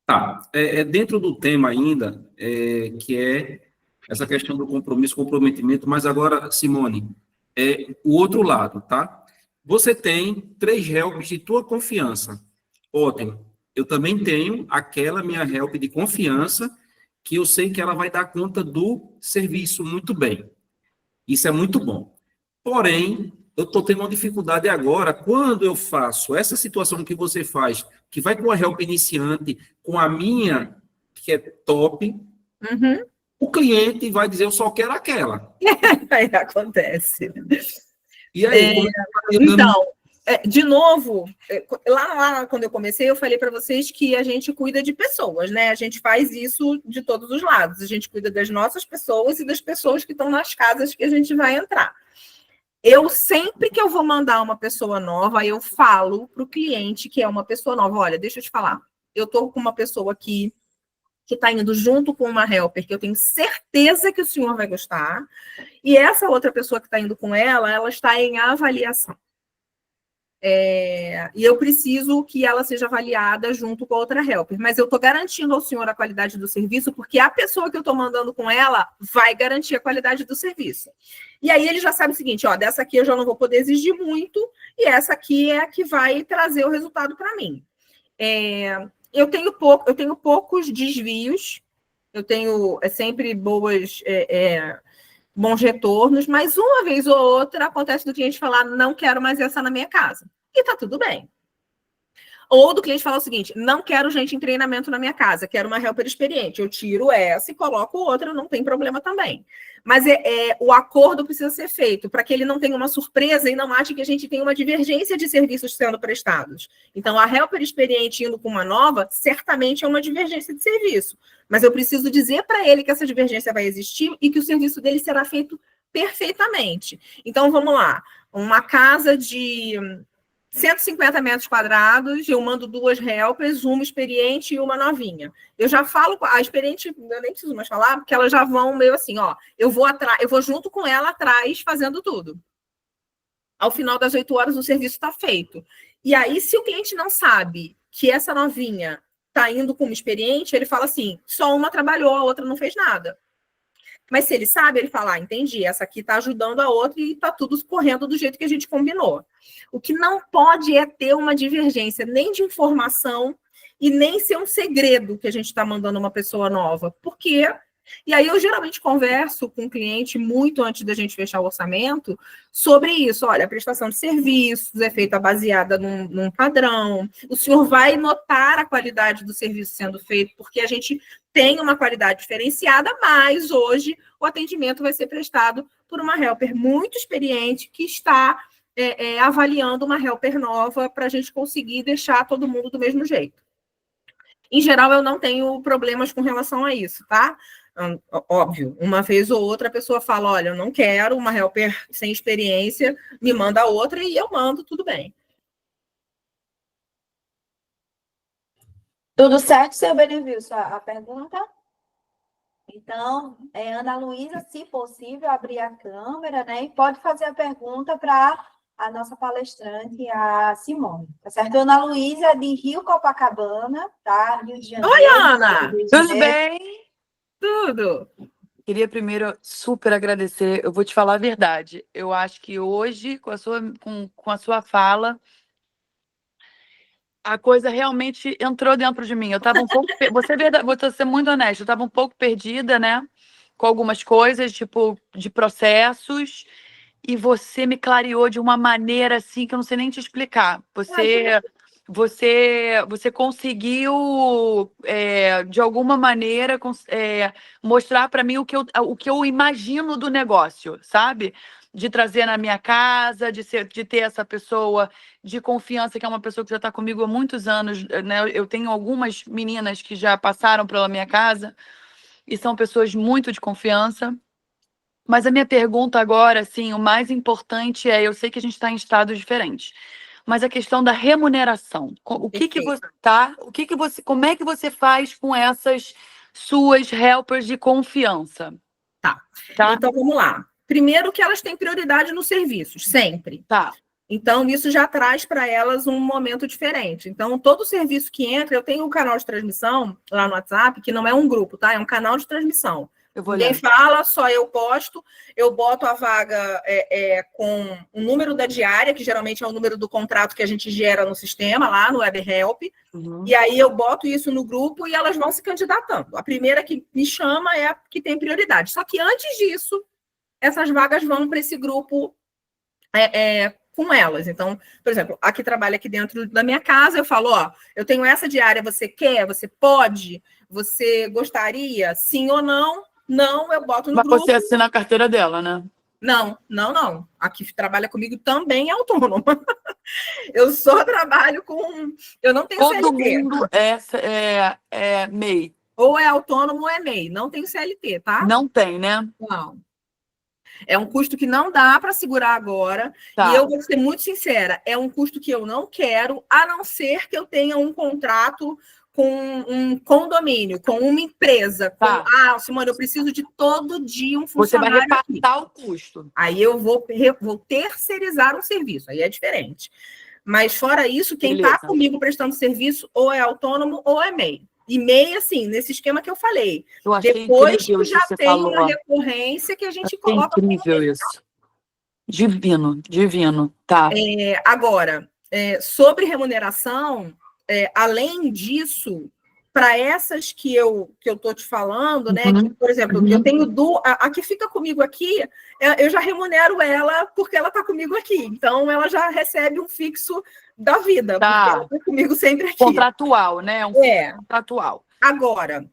Tá. Dentro do tema ainda, que é essa questão do compromisso, comprometimento, mas agora, Simone, o outro lado, tá? Você tem 3 helps de tua confiança. Ótimo. Eu também tenho aquela minha help de confiança, que eu sei que ela vai dar conta do serviço muito bem. Isso é muito bom. Porém, eu estou tendo uma dificuldade agora, quando eu faço essa situação que você faz, que vai com a help iniciante, com a minha, que é top, o cliente vai dizer, eu só quero aquela. Aí acontece. E aí, como é que Então, de novo, lá quando eu comecei, eu falei para vocês que a gente cuida de pessoas, né? A gente faz isso de todos os lados. A gente cuida das nossas pessoas e das pessoas que estão nas casas que a gente vai entrar. Eu, sempre que eu vou mandar uma pessoa nova, eu falo para o cliente que é uma pessoa nova, olha, deixa eu te falar, eu estou com uma pessoa aqui que está indo junto com uma helper, que eu tenho certeza que o senhor vai gostar, e essa outra pessoa que está indo com ela está em avaliação. E eu preciso que ela seja avaliada junto com a outra helper, mas eu estou garantindo ao senhor a qualidade do serviço, porque a pessoa que eu estou mandando com ela vai garantir a qualidade do serviço. E aí ele já sabe o seguinte, ó, dessa aqui eu já não vou poder exigir muito, e essa aqui é a que vai trazer o resultado para mim. Eu tenho poucos desvios, eu tenho sempre bons retornos, mas uma vez ou outra acontece do cliente falar, não quero mais essa na minha casa. E tá tudo bem. Ou do cliente falar o seguinte, não quero gente em treinamento na minha casa, quero uma helper experiente. Eu tiro essa e coloco outra, não tem problema também. Mas o acordo precisa ser feito para que ele não tenha uma surpresa e não ache que a gente tem uma divergência de serviços sendo prestados. Então, a helper experiente indo com uma nova, certamente é uma divergência de serviço. Mas eu preciso dizer para ele que essa divergência vai existir e que o serviço dele será feito perfeitamente. Então, vamos lá. Uma casa de 150 metros quadrados, eu mando 2 helpers, uma experiente e uma novinha. Eu já falo, a experiente, eu nem preciso mais falar, porque elas já vão meio assim, ó, eu vou junto com ela atrás, fazendo tudo. Ao final das 8 horas, o serviço está feito. E aí, se o cliente não sabe que essa novinha está indo como experiente, ele fala assim, só uma trabalhou, a outra não fez nada. Mas se ele sabe, ele fala, entendi, essa aqui está ajudando a outra e está tudo correndo do jeito que a gente combinou. O que não pode é ter uma divergência nem de informação e nem ser um segredo que a gente está mandando uma pessoa nova. Por quê? E aí eu geralmente converso com o cliente muito antes da gente fechar o orçamento sobre isso. Olha, a prestação de serviços é feita baseada num padrão. O senhor vai notar a qualidade do serviço sendo feito, porque a gente tem uma qualidade diferenciada, mas hoje o atendimento vai ser prestado por uma helper muito experiente que está avaliando uma helper nova para a gente conseguir deixar todo mundo do mesmo jeito. Em geral, eu não tenho problemas com relação a isso, tá? Óbvio, uma vez ou outra a pessoa fala, olha, eu não quero uma helper sem experiência, me manda outra e eu mando, tudo bem. Tudo certo, seu Benevilson? A pergunta? Então, Ana Luísa, se possível, abrir a câmera, né? E pode fazer a pergunta para a nossa palestrante, a Simone. Tá certo? Ana Luísa, de Rio Copacabana, tá? Rio de Janeiro. Oi, Ana! Tudo bem? Tudo! Queria primeiro super agradecer. Eu vou te falar a verdade. Eu acho que hoje, com a sua fala, a coisa realmente entrou dentro de mim. Eu estava um pouco. Vou ser muito honesta, eu estava um pouco perdida, né? Com algumas coisas, tipo, de processos, e você me clareou de uma maneira assim que eu não sei nem te explicar. Você conseguiu, de alguma maneira, mostrar para mim o que eu imagino do negócio, sabe? De trazer na minha casa, de ter essa pessoa de confiança, que é uma pessoa que já está comigo há muitos anos, né? Eu tenho algumas meninas que já passaram pela minha casa e são pessoas muito de confiança. Mas a minha pergunta agora, assim, o mais importante eu sei que a gente está em estados diferentes, mas a questão da remuneração. Como é que você faz com essas suas helpers de confiança? Tá. Então, vamos lá. Primeiro que elas têm prioridade nos serviços, sempre. Tá. Então, isso já traz para elas um momento diferente. Então, todo serviço que entra, eu tenho um canal de transmissão lá no WhatsApp, que não é um grupo, tá? É um canal de transmissão. Ninguém fala, só eu posto, eu boto a vaga com o número da diária, que geralmente é o número do contrato que a gente gera no sistema, lá no WebHelp, e aí eu boto isso no grupo e elas vão se candidatando. A primeira que me chama é a que tem prioridade. Só que antes disso, essas vagas vão para esse grupo com elas. Então, por exemplo, a que trabalha aqui dentro da minha casa, eu falo, ó, eu tenho essa diária, você quer? Você pode? Você gostaria? Sim ou não? Não, eu boto no grupo. Mas você assina a carteira dela, né? Não. A que trabalha comigo também é autônoma. Eu só trabalho com... Eu não tenho Todo CLT. mundo é MEI. Ou é autônomo ou é MEI. Não tenho CLT, tá? Não tem, né? Não. É um custo que não dá para segurar agora. Tá. E eu vou ser muito sincera, é um custo que eu não quero, a não ser que eu tenha um contrato com um condomínio, com uma empresa. Tá. Simone, eu preciso de todo dia um Você vai funcionário aqui. repassar o custo. Aí eu vou terceirizar um serviço, aí é diferente. Mas fora isso, quem está comigo prestando serviço ou é autônomo ou é MEI. E MEI, assim, nesse esquema que eu falei. Eu achei Depois incrível já você tem falou. uma recorrência que a gente Achei coloca. incrível isso. Divino. Tá. Agora, sobre remuneração, além disso, para essas que eu estou te falando, né? Que, por exemplo, eu tenho a que fica comigo aqui, eu já remunero ela porque ela está comigo aqui. Então, ela já recebe um fixo da vida, porque ela está comigo sempre aqui. Contratual, né? Contratual. Agora,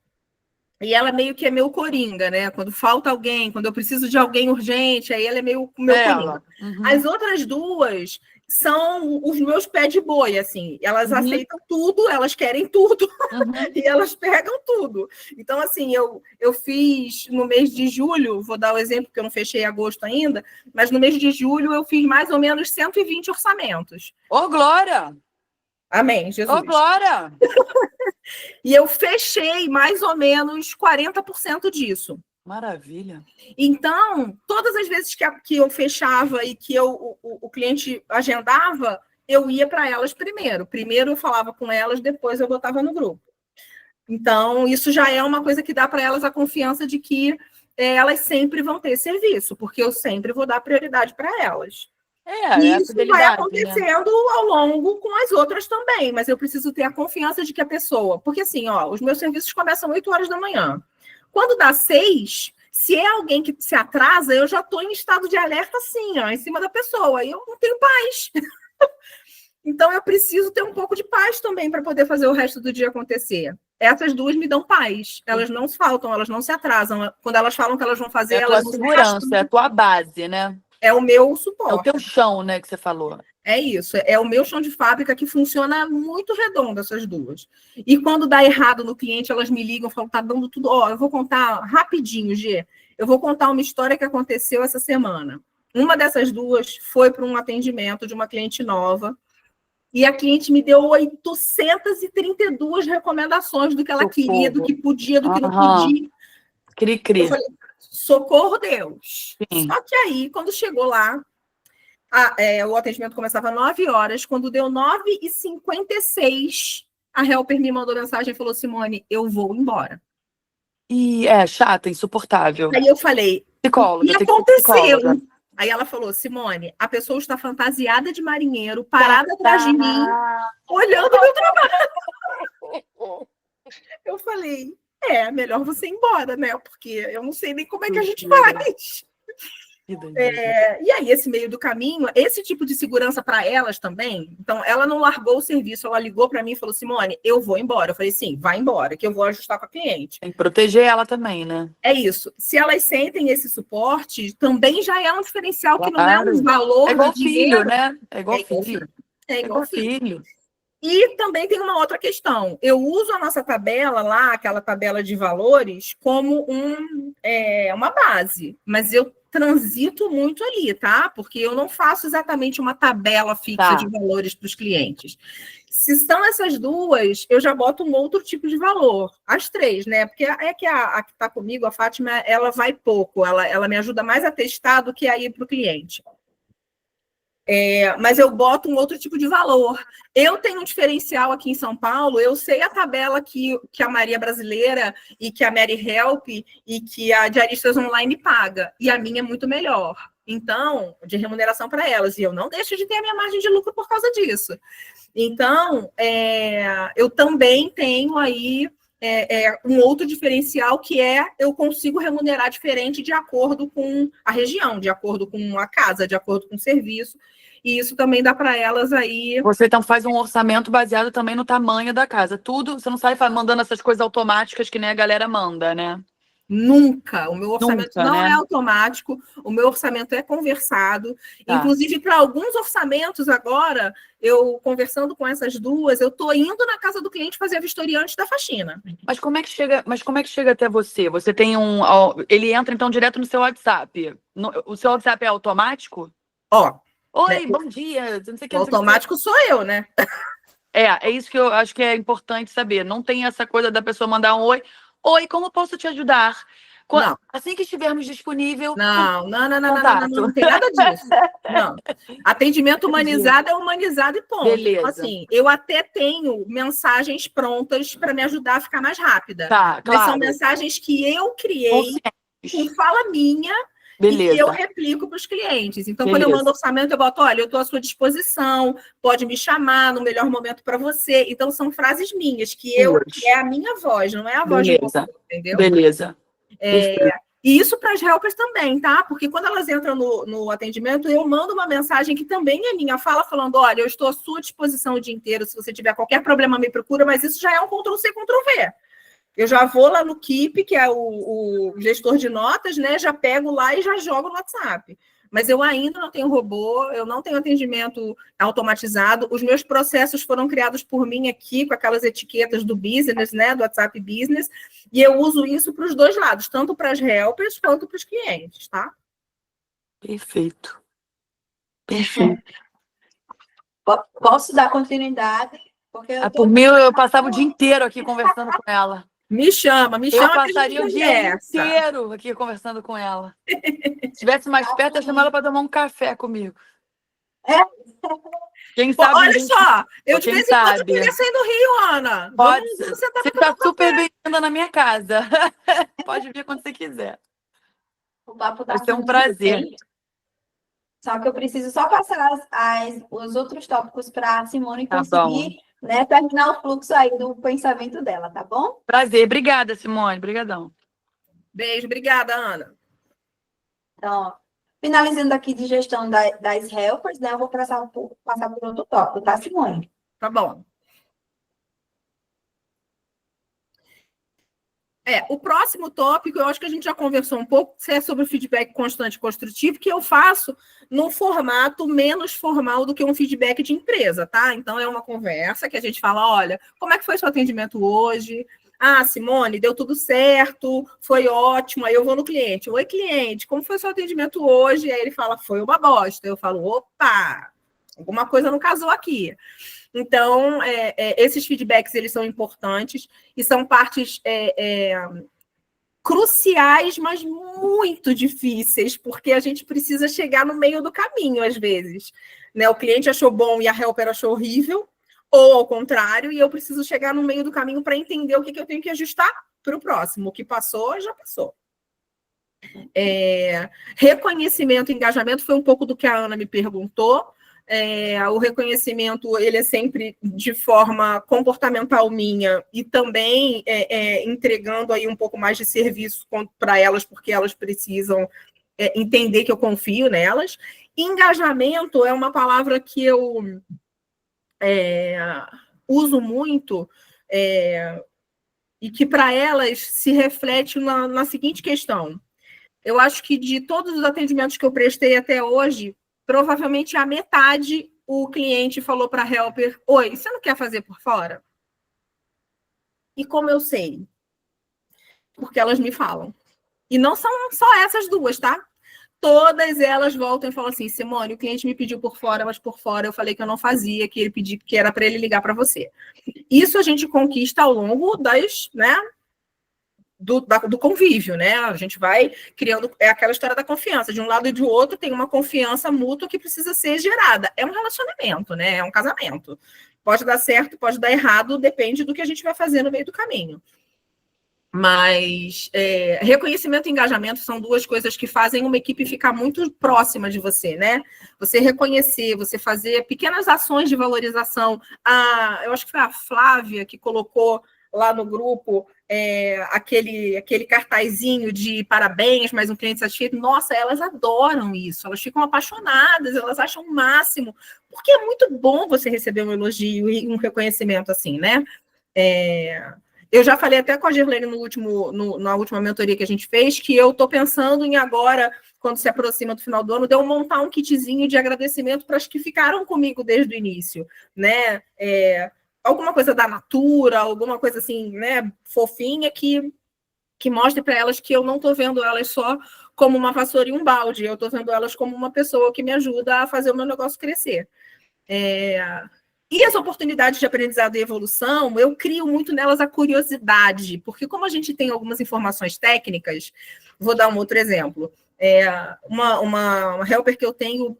e ela meio que é meu coringa, né? Quando falta alguém, quando eu preciso de alguém urgente, aí ela é meu coringa. As outras duas são os meus pés de boi, assim. Elas aceitam tudo, elas querem tudo e elas pegam tudo. Então, assim, eu fiz no mês de julho, vou dar o exemplo, porque eu não fechei agosto ainda, mas no mês de julho eu fiz mais ou menos 120 orçamentos. Ô, Glória! Amém, Jesus. Ô, Glória! E eu fechei mais ou menos 40% disso. Maravilha. Então, todas as vezes que eu fechava e que o cliente agendava, eu ia para elas primeiro. Primeiro eu falava com elas, depois eu botava no grupo. Então, isso já é uma coisa que dá para elas a confiança de que elas sempre vão ter serviço, porque eu sempre vou dar prioridade para elas. Isso vai acontecendo, né, ao longo com as outras também, mas eu preciso ter a confiança de que a pessoa... Porque assim, os meus serviços começam 8 horas da manhã. Quando dá 6, se é alguém que se atrasa, eu já estou em estado de alerta, assim, em cima da pessoa. E eu não tenho paz. Então, eu preciso ter um pouco de paz também para poder fazer o resto do dia acontecer. Essas duas me dão paz. Elas não faltam, elas não se atrasam. Quando elas falam que elas vão fazer, elas não se atrasam. É a tua segurança, é a tua base, né? É o meu suporte. É o teu chão, né, que você falou. É isso, é o meu chão de fábrica que funciona muito redondo, essas duas. E quando dá errado no cliente, elas me ligam, falam, tá dando tudo... eu vou contar rapidinho, Gê. Eu vou contar uma história que aconteceu essa semana. Uma dessas duas foi para um atendimento de uma cliente nova, e a cliente me deu 832 recomendações do que ela queria, do que podia, do que não podia. Cri. Eu falei, socorro, Deus. Sim. Só que aí, quando chegou lá, o atendimento começava às 9 horas, quando deu 9h56, a helper me mandou mensagem e falou, Simone, eu vou embora. E é chata, insuportável. Aí eu falei, psicóloga, o que aconteceu? Aí ela falou, Simone, a pessoa está fantasiada de marinheiro, parada atrás de mim, olhando o meu trabalho. Eu falei, melhor você ir embora, né? Porque eu não sei nem como é que a gente faz. E aí, esse meio do caminho, esse tipo de segurança para elas também. Então, ela não largou o serviço, ela ligou para mim e falou, Simone, eu vou embora. Eu falei, sim, vai embora, que eu vou ajustar com a cliente. Tem que proteger ela também, né? É isso. Se elas sentem esse suporte, também já é um diferencial, que não é um valor. É igual filho, né? É igual filho. É igual filho. E também tem uma outra questão. Eu uso a nossa tabela lá, aquela tabela de valores, como uma base. Mas eu transito muito ali, tá? Porque eu não faço exatamente uma tabela fixa de valores para os clientes. Se são essas duas, eu já boto um outro tipo de valor. As três, né? Porque a que está comigo, a Fátima, ela vai pouco. Ela me ajuda mais a testar do que a ir para o cliente. Mas eu boto um outro tipo de valor. Eu tenho um diferencial aqui em São Paulo, eu sei a tabela que a Maria Brasileira e que a Mary Help e que a Diaristas Online paga, e a minha é muito melhor. Então, de remuneração para elas, e eu não deixo de ter a minha margem de lucro por causa disso. Então, eu também tenho aí um outro diferencial, que eu consigo remunerar diferente de acordo com a região, de acordo com a casa, de acordo com o serviço, e isso também dá para elas aí. Você então faz um orçamento baseado também no tamanho da casa. Tudo, você não sai mandando essas coisas automáticas que nem a galera manda, né? Nunca. O meu orçamento Nunca, não né? é automático, o meu orçamento é conversado. Tá. Inclusive, para alguns orçamentos agora, eu conversando com essas duas, eu estou indo na casa do cliente fazer a vistoria antes da faxina. Mas como é que chega até você? Você tem ele entra então direto no seu WhatsApp. O seu WhatsApp é automático? Ó, Oi, né, bom dia. Não sei o que, o não sei o que. automático sou eu, né? É isso que eu acho que é importante saber. Não tem essa coisa da pessoa mandar um oi. Oi, como posso te ajudar? Não. Assim que estivermos disponível. Não, Contato. não tem nada disso. Não. Atendimento humanizado é humanizado e ponto. Beleza. Então, assim, eu até tenho mensagens prontas para me ajudar a ficar mais rápida. Tá, Mas são claro. mensagens que eu criei com fala minha. Beleza. E que eu replico para os clientes. Então, Beleza. quando eu mando orçamento, eu boto, olha, eu estou à sua disposição, pode me chamar no melhor momento para você. Então, são frases minhas, que é a minha voz, não é a voz de você, entendeu? Beleza. E isso para as helpers também, tá? Porque quando elas entram no atendimento, eu mando uma mensagem que também é minha fala, falando, olha, eu estou à sua disposição o dia inteiro, se você tiver qualquer problema, me procura, mas isso já é um Ctrl+C, Ctrl+V. Eu já vou lá no Keep, que é o gestor de notas, né? Já pego lá e já jogo no WhatsApp. Mas eu ainda não tenho robô, eu não tenho atendimento automatizado. Os meus processos foram criados por mim aqui, com aquelas etiquetas do business, né? Do WhatsApp Business. E eu uso isso para os dois lados, tanto para as helpers quanto para os clientes, tá? Perfeito. Perfeito. Posso dar continuidade? Porque Por mim, eu passava o dia inteiro aqui conversando com ela. Me chama. Eu passaria o dia inteiro aqui conversando com ela. Se estivesse mais perto, eu chamava ela para tomar um café comigo. Quem sabe? Olha só, eu de vez em quando queria sair do Rio, Ana. Pode. Você está super bem-vinda na minha casa. Pode vir quando você quiser. O papo vai ser um prazer. Só que eu preciso só passar os outros tópicos para a Simone conseguir, bom, né, terminar o fluxo aí do pensamento dela, tá bom? Prazer. Obrigada, Simone. Obrigadão. Beijo. Obrigada, Ana. Então, finalizando aqui de gestão das helpers, né, eu vou passar por outro tópico, tá, Simone? Tá bom. O próximo tópico, eu acho que a gente já conversou um pouco, é sobre o feedback constante e construtivo, que eu faço num formato menos formal do que um feedback de empresa, tá? Então, é uma conversa que a gente fala, olha, como é que foi seu atendimento hoje? Ah, Simone, deu tudo certo, foi ótimo. Aí eu vou no cliente. Oi, cliente, como foi seu atendimento hoje? Aí ele fala, foi uma bosta. Eu falo, opa, alguma coisa não casou aqui. Então, esses feedbacks, eles são importantes e são partes cruciais, mas muito difíceis, porque a gente precisa chegar no meio do caminho, às vezes. Né? O cliente achou bom e a helper achou horrível, ou ao contrário, e eu preciso chegar no meio do caminho para entender o que eu tenho que ajustar para o próximo. O que passou, já passou. Reconhecimento e engajamento foi um pouco do que a Ana me perguntou. O reconhecimento, ele é sempre de forma comportamental minha e também entregando aí um pouco mais de serviço para elas, porque elas precisam entender que eu confio nelas. Engajamento é uma palavra que eu uso muito e que para elas se reflete na seguinte questão. Eu acho que de todos os atendimentos que eu prestei até hoje, provavelmente a metade o cliente falou para a helper, oi, você não quer fazer por fora? E como eu sei? Porque elas me falam. E não são só essas duas, tá? Todas elas voltam e falam assim, Simone, o cliente me pediu por fora, mas por fora eu falei que eu não fazia, que ele pediu que era para ele ligar para você. Isso a gente conquista ao longo das, né, do convívio, né? A gente vai criando, é aquela história da confiança. De um lado e de outro tem uma confiança mútua que precisa ser gerada. É um relacionamento, né? É um casamento. Pode dar certo, pode dar errado, depende do que a gente vai fazer no meio do caminho. Mas reconhecimento e engajamento são duas coisas que fazem uma equipe ficar muito próxima de você, né? Você reconhecer, você fazer pequenas ações de valorização. Eu acho que foi a Flávia que colocou lá no grupo aquele cartazinho de parabéns, mais um cliente satisfeito. Nossa, elas adoram isso, elas ficam apaixonadas, elas acham o máximo, porque é muito bom você receber um elogio e um reconhecimento assim, né? Eu já falei até com a Gerlene na última mentoria que a gente fez, que eu estou pensando em agora, quando se aproxima do final do ano, de eu montar um kitzinho de agradecimento para as que ficaram comigo desde o início, né? Alguma coisa da Natura, alguma coisa assim, né, fofinha, que mostre para elas que eu não estou vendo elas só como uma vassoura e um balde, eu estou vendo elas como uma pessoa que me ajuda a fazer o meu negócio crescer. E as oportunidades de aprendizado e evolução, eu crio muito nelas a curiosidade, porque como a gente tem algumas informações técnicas, vou dar um outro exemplo. Uma helper que eu tenho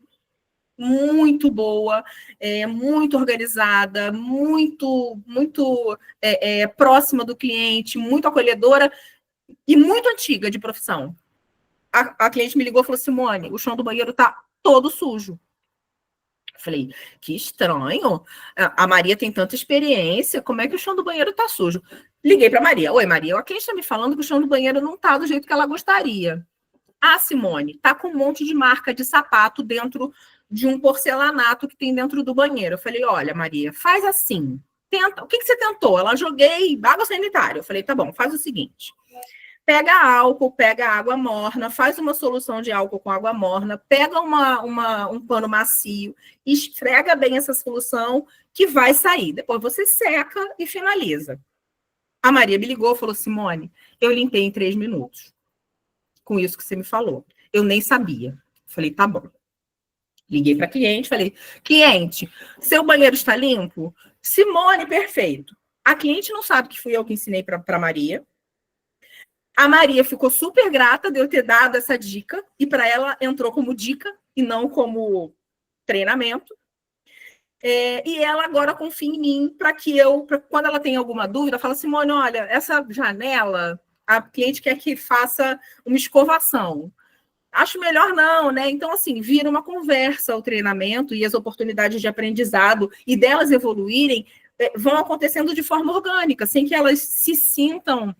muito boa, muito organizada, muito próxima do cliente, muito acolhedora e muito antiga de profissão. A cliente me ligou e falou: Simone, o chão do banheiro está todo sujo. Falei, que estranho, a Maria tem tanta experiência, como é que o chão do banheiro está sujo? Liguei para a Maria. Oi, Maria, a cliente está me falando que o chão do banheiro não está do jeito que ela gostaria. Simone, está com um monte de marca de sapato dentro de um porcelanato que tem dentro do banheiro. Eu falei, olha, Maria, faz assim. Tenta. O que você tentou? Ela joguei água sanitária. Eu falei, tá bom, faz o seguinte. Pega álcool, pega água morna, faz uma solução de álcool com água morna, pega um pano macio, esfrega bem essa solução que vai sair. Depois você seca e finaliza. A Maria me ligou e falou, Simone, eu limpei em 3 minutos. Com isso que você me falou. Eu nem sabia. Falei, tá bom. Liguei para a cliente, falei, cliente, seu banheiro está limpo? Simone, perfeito. A cliente não sabe que fui eu que ensinei para a Maria. A Maria ficou super grata de eu ter dado essa dica, e para ela entrou como dica e não como treinamento. E ela agora confia em mim para que quando ela tem alguma dúvida, fala, Simone, olha, essa janela, a cliente quer que faça uma escovação. Acho melhor não, né? Então, assim, vira uma conversa o treinamento e as oportunidades de aprendizado e delas evoluírem vão acontecendo de forma orgânica, sem que elas se sintam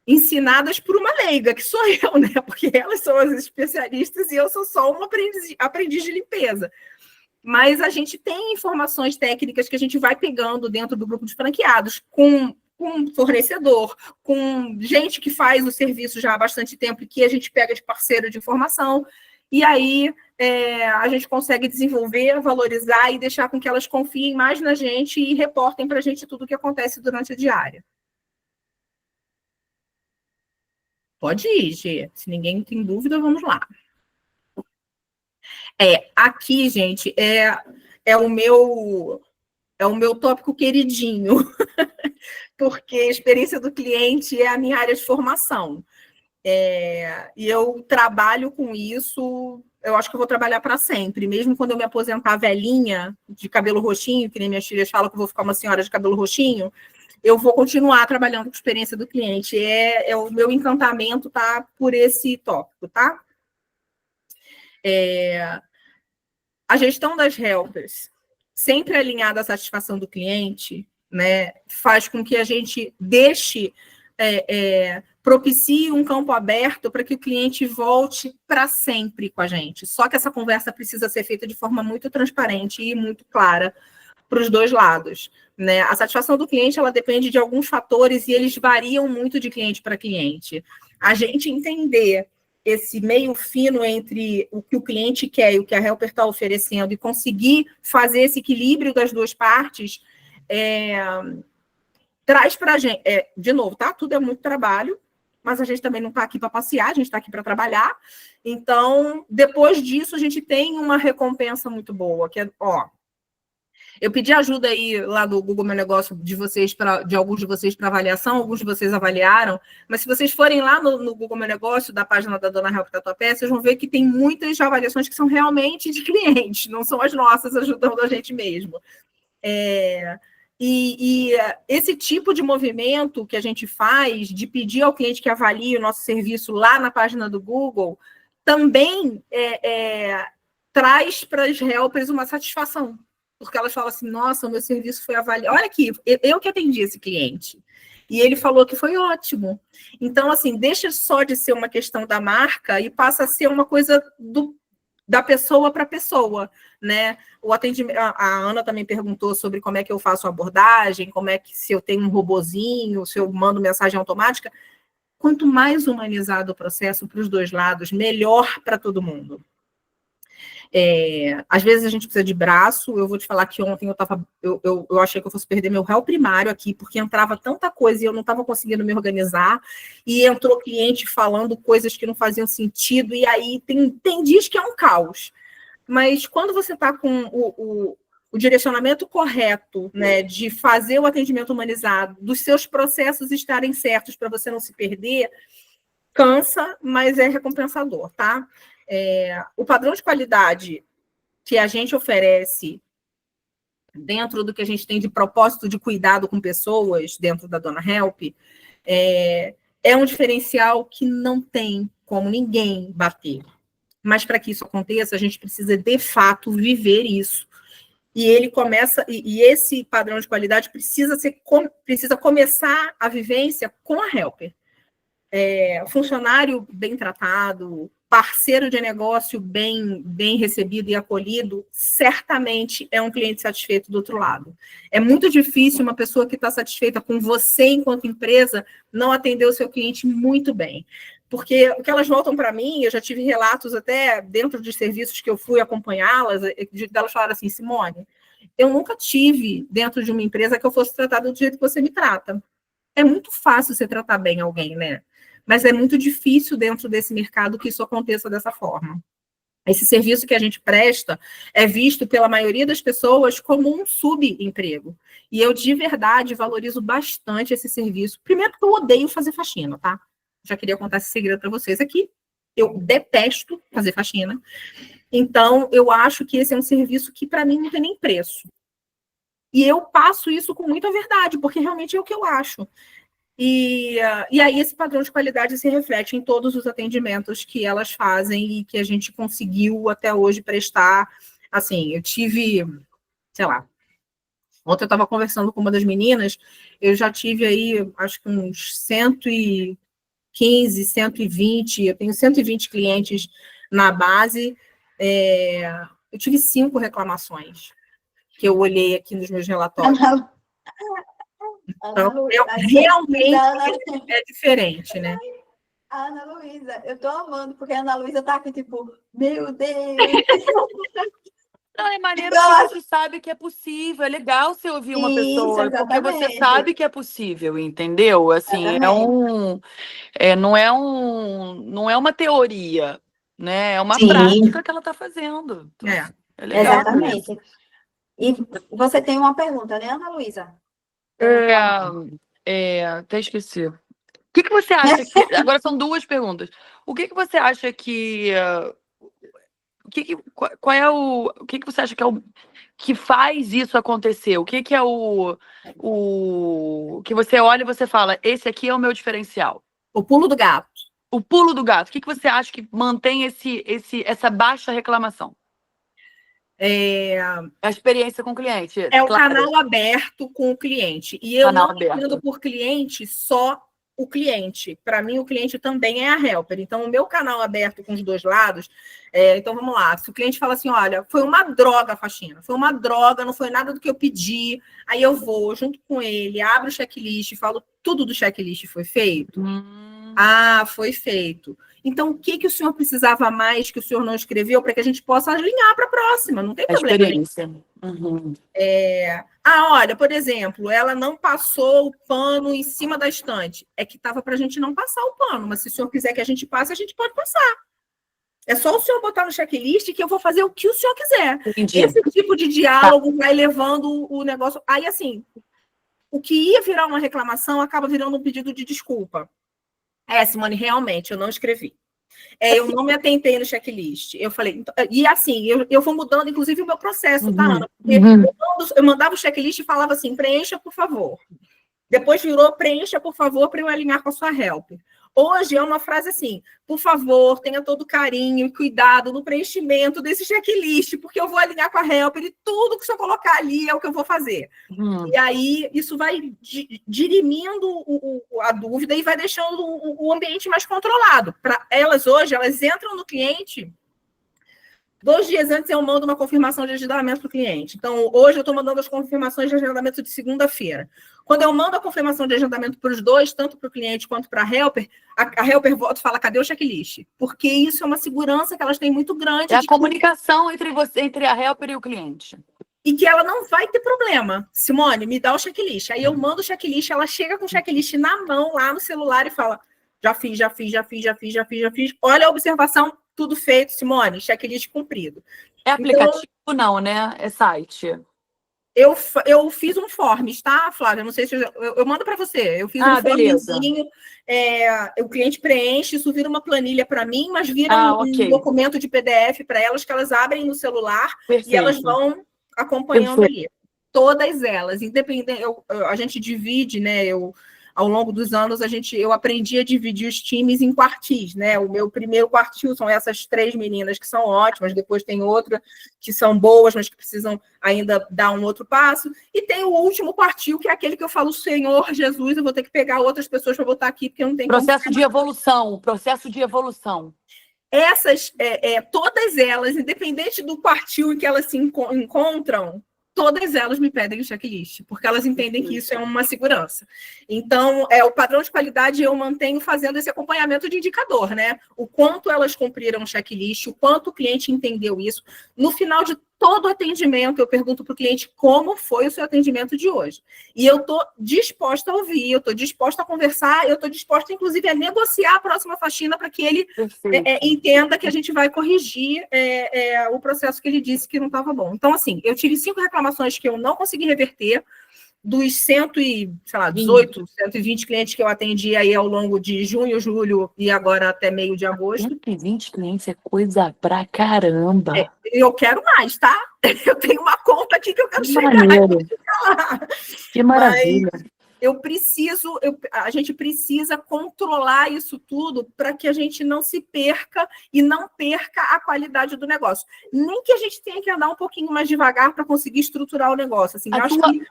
ensinadas por uma leiga, que sou eu, né? Porque elas são as especialistas e eu sou só uma aprendiz de limpeza. Mas a gente tem informações técnicas que a gente vai pegando dentro do grupo de franqueados, com fornecedor, com gente que faz o serviço já há bastante tempo e que a gente pega de parceiro de informação, e aí a gente consegue desenvolver, valorizar e deixar com que elas confiem mais na gente e reportem para a gente tudo o que acontece durante a diária. Pode ir, Gê. Se ninguém tem dúvida, vamos lá. Aqui, gente, é o meu tópico queridinho, porque a experiência do cliente é a minha área de formação. E eu trabalho com isso, eu acho que eu vou trabalhar para sempre, mesmo quando eu me aposentar velhinha, de cabelo roxinho, que nem minhas filhas falam que eu vou ficar uma senhora de cabelo roxinho, eu vou continuar trabalhando com a experiência do cliente. O meu encantamento tá por esse tópico, tá? A gestão das helpers, sempre alinhada à satisfação do cliente, né, faz com que a gente propicie um campo aberto para que o cliente volte para sempre com a gente. Só que essa conversa precisa ser feita de forma muito transparente e muito clara para os dois lados, né? A satisfação do cliente, ela depende de alguns fatores e eles variam muito de cliente para cliente. A gente entender esse meio fino entre o que o cliente quer e o que a helper está oferecendo e conseguir fazer esse equilíbrio das duas partes, traz para a gente, de novo, tá? Tudo é muito trabalho, mas a gente também não está aqui para passear, a gente está aqui para trabalhar. Então, depois disso, a gente tem uma recompensa muito boa, que é, Eu pedi ajuda aí lá do Google Meu Negócio de alguns de vocês para avaliação, alguns de vocês avaliaram, mas se vocês forem lá no Google Meu Negócio, da página da Dona Help Tatuapé, vocês vão ver que tem muitas avaliações que são realmente de clientes, não são as nossas ajudando a gente mesmo. Esse tipo de movimento que a gente faz, de pedir ao cliente que avalie o nosso serviço lá na página do Google, também traz para as helpers uma satisfação, porque elas falam assim, nossa, o meu serviço foi avaliado. Olha aqui, eu que atendi esse cliente. E ele falou que foi ótimo. Então, assim, deixa só de ser uma questão da marca e passa a ser uma coisa da pessoa para pessoa, né? O atendimento, a Ana também perguntou sobre como é que eu faço a abordagem, como é que se eu tenho um robozinho, se eu mando mensagem automática. Quanto mais humanizado o processo para os dois lados, melhor para todo mundo. Às vezes a gente precisa de braço. Eu vou te falar que ontem eu achei que eu fosse perder meu réu primário aqui, porque entrava tanta coisa e eu não estava conseguindo me organizar, e entrou cliente falando coisas que não faziam sentido, e aí tem dias que é um caos. Mas quando você está com o direcionamento correto, né, de fazer o atendimento humanizado, dos seus processos estarem certos para você não se perder, cansa, mas é recompensador, tá? O padrão de qualidade que a gente oferece dentro do que a gente tem de propósito de cuidado com pessoas dentro da Dona Help é um diferencial que não tem como ninguém bater. Mas para que isso aconteça, a gente precisa, de fato, viver isso. E ele começa, e esse padrão de qualidade precisa começar a vivência com a helper. Funcionário bem tratado, parceiro de negócio bem recebido e acolhido, certamente é um cliente satisfeito do outro lado. É muito difícil uma pessoa que está satisfeita com você enquanto empresa não atender o seu cliente muito bem. Porque o que elas voltam para mim, eu já tive relatos até dentro dos serviços que eu fui acompanhá-las, delas falaram assim, Simone, eu nunca tive dentro de uma empresa que eu fosse tratada do jeito que você me trata. É muito fácil você tratar bem alguém, né? Mas é muito difícil dentro desse mercado que isso aconteça dessa forma. Esse serviço que a gente presta é visto pela maioria das pessoas como um subemprego. E eu, de verdade, valorizo bastante esse serviço. Primeiro porque eu odeio fazer faxina, tá? Já queria contar esse segredo para vocês aqui. Eu detesto fazer faxina. Então, eu acho que esse é um serviço que, para mim, não tem nem preço. E eu passo isso com muita verdade, porque realmente é o que eu acho. E aí esse padrão de qualidade se reflete em todos os atendimentos que elas fazem e que a gente conseguiu até hoje prestar. Assim, eu tive, sei lá, ontem eu estava conversando com uma das meninas, eu já tive aí, acho que uns 115, 120, eu tenho 120 clientes na base, eu tive 5 reclamações que eu olhei aqui nos meus relatórios. Então, realmente é diferente, né? Ana Luísa, eu tô amando, porque a Ana Luísa tá aqui, tipo, meu Deus! Não, é maneiro porque você sabe que é possível. É legal você ouvir uma pessoa, exatamente. porque você sabe que é possível, entendeu? Assim, não é uma teoria, né? É uma prática que ela está fazendo. Então, é legal. Exatamente. E você tem uma pergunta, né, Ana Luísa? Até esqueci. O que você acha que... Agora são 2 perguntas. O que você acha que... O que você acha que é o que faz isso acontecer? O que é o que você olha e você fala, esse aqui é o meu diferencial? O pulo do gato. O pulo do gato. O que você acha que mantém essa baixa reclamação? A experiência com o cliente. É o canal aberto com o cliente. E eu não entendo por cliente só o cliente. Para mim, o cliente também é a helper. Então, o meu canal aberto com os dois lados... então, vamos lá. Se o cliente fala assim, olha, foi uma droga a faxina. Foi uma droga, não foi nada do que eu pedi. Aí eu vou, junto com ele, abro o checklist, falo tudo do checklist foi feito. Foi feito. Então, o que o senhor precisava mais que o senhor não escreveu para que a gente possa alinhar para a próxima? Não tem problema. Experiência. Olha, por exemplo, ela não passou o pano em cima da estante. É que estava para a gente não passar o pano, mas se o senhor quiser que a gente passe, a gente pode passar. É só o senhor botar no checklist que eu vou fazer o que o senhor quiser. Entendi. Esse tipo de diálogo vai levando o negócio... Aí, assim, o que ia virar uma reclamação acaba virando um pedido de desculpa. Simone, realmente, eu não escrevi. Eu não me atentei no checklist. Eu falei... E, assim, eu vou mudando, inclusive, o meu processo, tá, Ana? Porque eu mandava o checklist e falava assim, preencha, por favor. Depois virou, preencha, por favor, para eu alinhar com a sua helper. Hoje é uma frase assim, por favor, tenha todo carinho e cuidado no preenchimento desse checklist, porque eu vou alinhar com a helper e tudo que você colocar ali é o que eu vou fazer. E aí, isso vai dirimindo a dúvida e vai deixando o ambiente mais controlado. Para elas hoje, elas entram no cliente... 2 dias antes eu mando uma confirmação de agendamento para o cliente. Então, hoje eu estou mandando as confirmações de agendamento de segunda-feira. Quando eu mando a confirmação de agendamento para os dois, tanto para o cliente quanto para a helper volta e fala, cadê o checklist? Porque isso é uma segurança que elas têm muito grande. É a comunicação entre a helper e o cliente. E que ela não vai ter problema. Simone, me dá o checklist. Aí eu mando o checklist, ela chega com o checklist na mão, lá no celular, e fala, já fiz. Olha a observação, tudo feito, Simone, checklist cumprido. É aplicativo, então, não, né? É site. Eu fiz um forms, tá, Flávia? Não sei se eu mando para você. Eu fiz um formzinho, o cliente preenche, isso vira uma planilha para mim, mas vira um documento de PDF para elas, que elas abrem no celular. Perfeito. E elas vão acompanhando ali. Todas elas, independente, a gente divide, né? Ao longo dos anos, eu aprendi a dividir os times em quartis, né? O meu primeiro quartil são essas 3 meninas que são ótimas, depois tem outra que são boas, mas que precisam ainda dar um outro passo, e tem o último quartil, que é aquele que eu falo, Senhor Jesus, eu vou ter que pegar outras pessoas para botar aqui, porque eu não tenho processo de evolução. Essas, todas elas, independente do quartil em que elas se encontram, todas elas me pedem o checklist, porque elas entendem que isso é uma segurança. Então, o padrão de qualidade eu mantenho fazendo esse acompanhamento de indicador, né? O quanto elas cumpriram o checklist, o quanto o cliente entendeu isso. No final de todo atendimento, eu pergunto para o cliente como foi o seu atendimento de hoje. E eu estou disposta a ouvir, eu estou disposta a conversar, eu estou disposta, inclusive, a negociar a próxima faxina para que ele entenda que a gente vai corrigir o processo que ele disse que não estava bom. Então, assim, eu tive 5 reclamações que eu não consegui reverter, dos 18, 120 clientes que eu atendi aí ao longo de junho, julho e agora até meio de agosto. 120 clientes é coisa pra caramba. Eu quero mais, tá? Eu tenho uma conta aqui que eu quero chegar. Que maravilha. Mas a gente precisa controlar isso tudo para que a gente não se perca e não perca a qualidade do negócio. Nem que a gente tenha que andar um pouquinho mais devagar para conseguir estruturar o negócio. Assim, acho que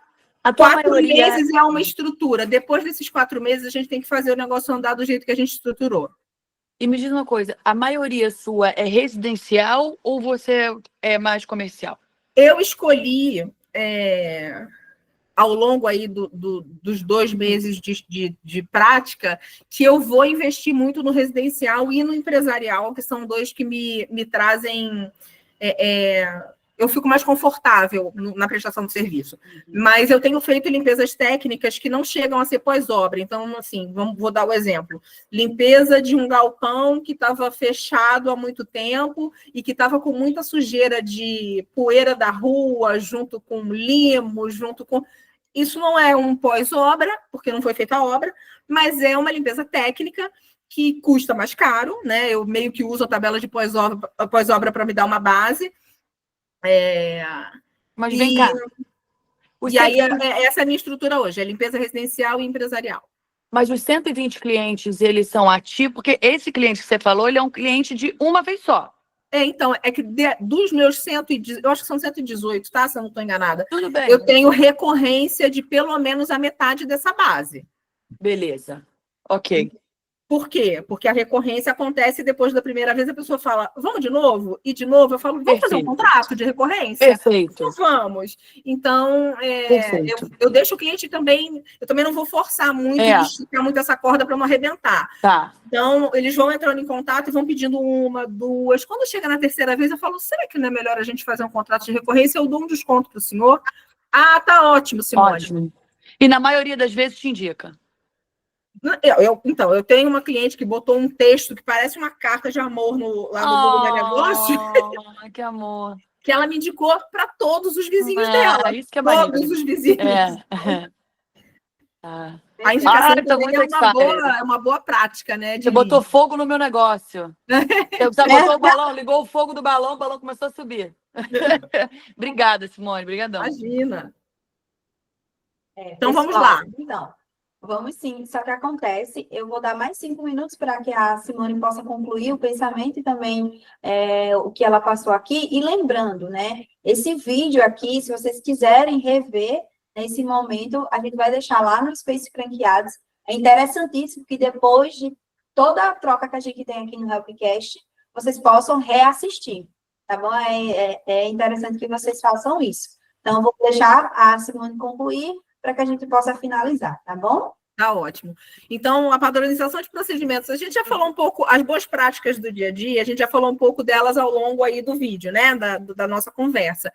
4 meses é uma estrutura. Depois desses 4 meses, a gente tem que fazer o negócio andar do jeito que a gente estruturou. E me diz uma coisa, a maioria sua é residencial ou você é mais comercial? Eu escolhi, ao longo aí dos 2 meses de prática, que eu vou investir muito no residencial e no empresarial, que são 2 que me trazem... eu fico mais confortável na prestação do serviço. Mas eu tenho feito limpezas técnicas que não chegam a ser pós-obra. Então, assim, vou dar o exemplo. Limpeza de um galpão que estava fechado há muito tempo e que estava com muita sujeira de poeira da rua, junto com limo, Isso não é um pós-obra, porque não foi feita a obra, mas é uma limpeza técnica que custa mais caro, né? Eu meio que uso a tabela de pós-obra para me dar uma base. Mas vem cá. E aí, essa é a minha estrutura hoje, é limpeza residencial e empresarial. Mas os 120 clientes, eles são ativos, porque esse cliente que você falou, ele é um cliente de uma vez só. Então, é que dos meus 118, eu acho que são 118, tá? Se eu não estou enganada. Tudo bem. Eu tenho recorrência de pelo menos a metade dessa base. Beleza. Ok. Por quê? Porque a recorrência acontece depois da primeira vez, a pessoa fala, vamos de novo? E de novo eu falo, vamos fazer um contrato de recorrência? Perfeito. Então, vamos. Então, eu deixo o cliente também, eu também não vou forçar muito, esticar muito essa corda para não arrebentar. Tá. Então, eles vão entrando em contato e vão pedindo 1, 2. Quando chega na terceira vez, eu falo, será que não é melhor a gente fazer um contrato de recorrência? Eu dou um desconto para o senhor. Ah, tá ótimo, Simone. Ótimo. E na maioria das vezes te indica? Então, eu tenho uma cliente que botou um texto que parece uma carta de amor lá no Google Meu Negócio, que amor. que ela me indicou para todos os vizinhos dela. Isso que é Todos maneiro. os vizinhos. Ah. A indicação Tô também muito é uma boa prática, né? Você botou fogo no meu negócio. Você botou o balão, ligou o fogo do balão, o balão começou a subir. Obrigada, Simone. Obrigadão. Imagina. Então, vamos lá. Então, vamos sim. Só que acontece, eu vou dar mais 5 minutos para que a Simone possa concluir o pensamento e também o que ela passou aqui. E lembrando, né? Esse vídeo aqui, se vocês quiserem rever nesse momento, a gente vai deixar lá no Space Franqueados. É interessantíssimo que depois de toda a troca que a gente tem aqui no Helpcast, vocês possam reassistir, tá bom? É interessante que vocês façam isso. Então, eu vou deixar a Simone concluir para que a gente possa finalizar, tá bom? Tá ótimo. Então, a padronização de procedimentos, a gente já falou um pouco, as boas práticas do dia a dia, a gente já falou um pouco delas ao longo aí do vídeo, né, da nossa conversa.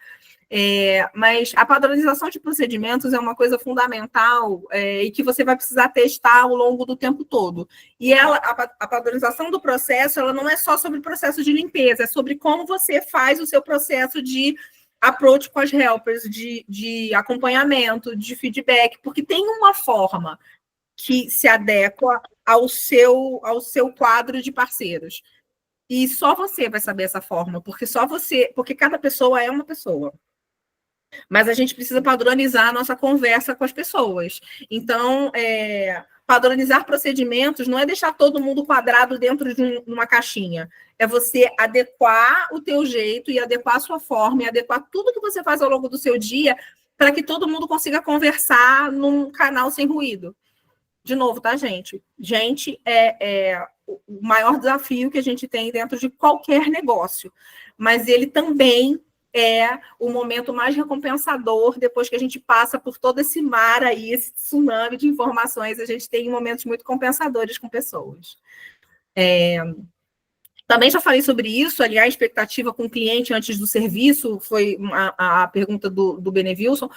Mas a padronização de procedimentos é uma coisa fundamental e que você vai precisar testar ao longo do tempo todo. E a padronização do processo, ela não é só sobre o processo de limpeza, é sobre como você faz o seu processo de approach com as helpers, de acompanhamento, de feedback, porque tem uma forma que se adequa ao seu quadro de parceiros. E só você vai saber essa forma, porque cada pessoa é uma pessoa. Mas a gente precisa padronizar a nossa conversa com as pessoas. Então, padronizar procedimentos não é deixar todo mundo quadrado dentro de uma caixinha. É você adequar o teu jeito e adequar a sua forma e adequar tudo que você faz ao longo do seu dia para que todo mundo consiga conversar num canal sem ruído. De novo, tá, gente? Gente, é o maior desafio que a gente tem dentro de qualquer negócio. Mas ele também é o momento mais recompensador depois que a gente passa por todo esse mar aí, esse tsunami de informações. A gente tem momentos muito compensadores com pessoas. Também já falei sobre isso, aliás, expectativa com o cliente antes do serviço, foi a pergunta do Benevilson,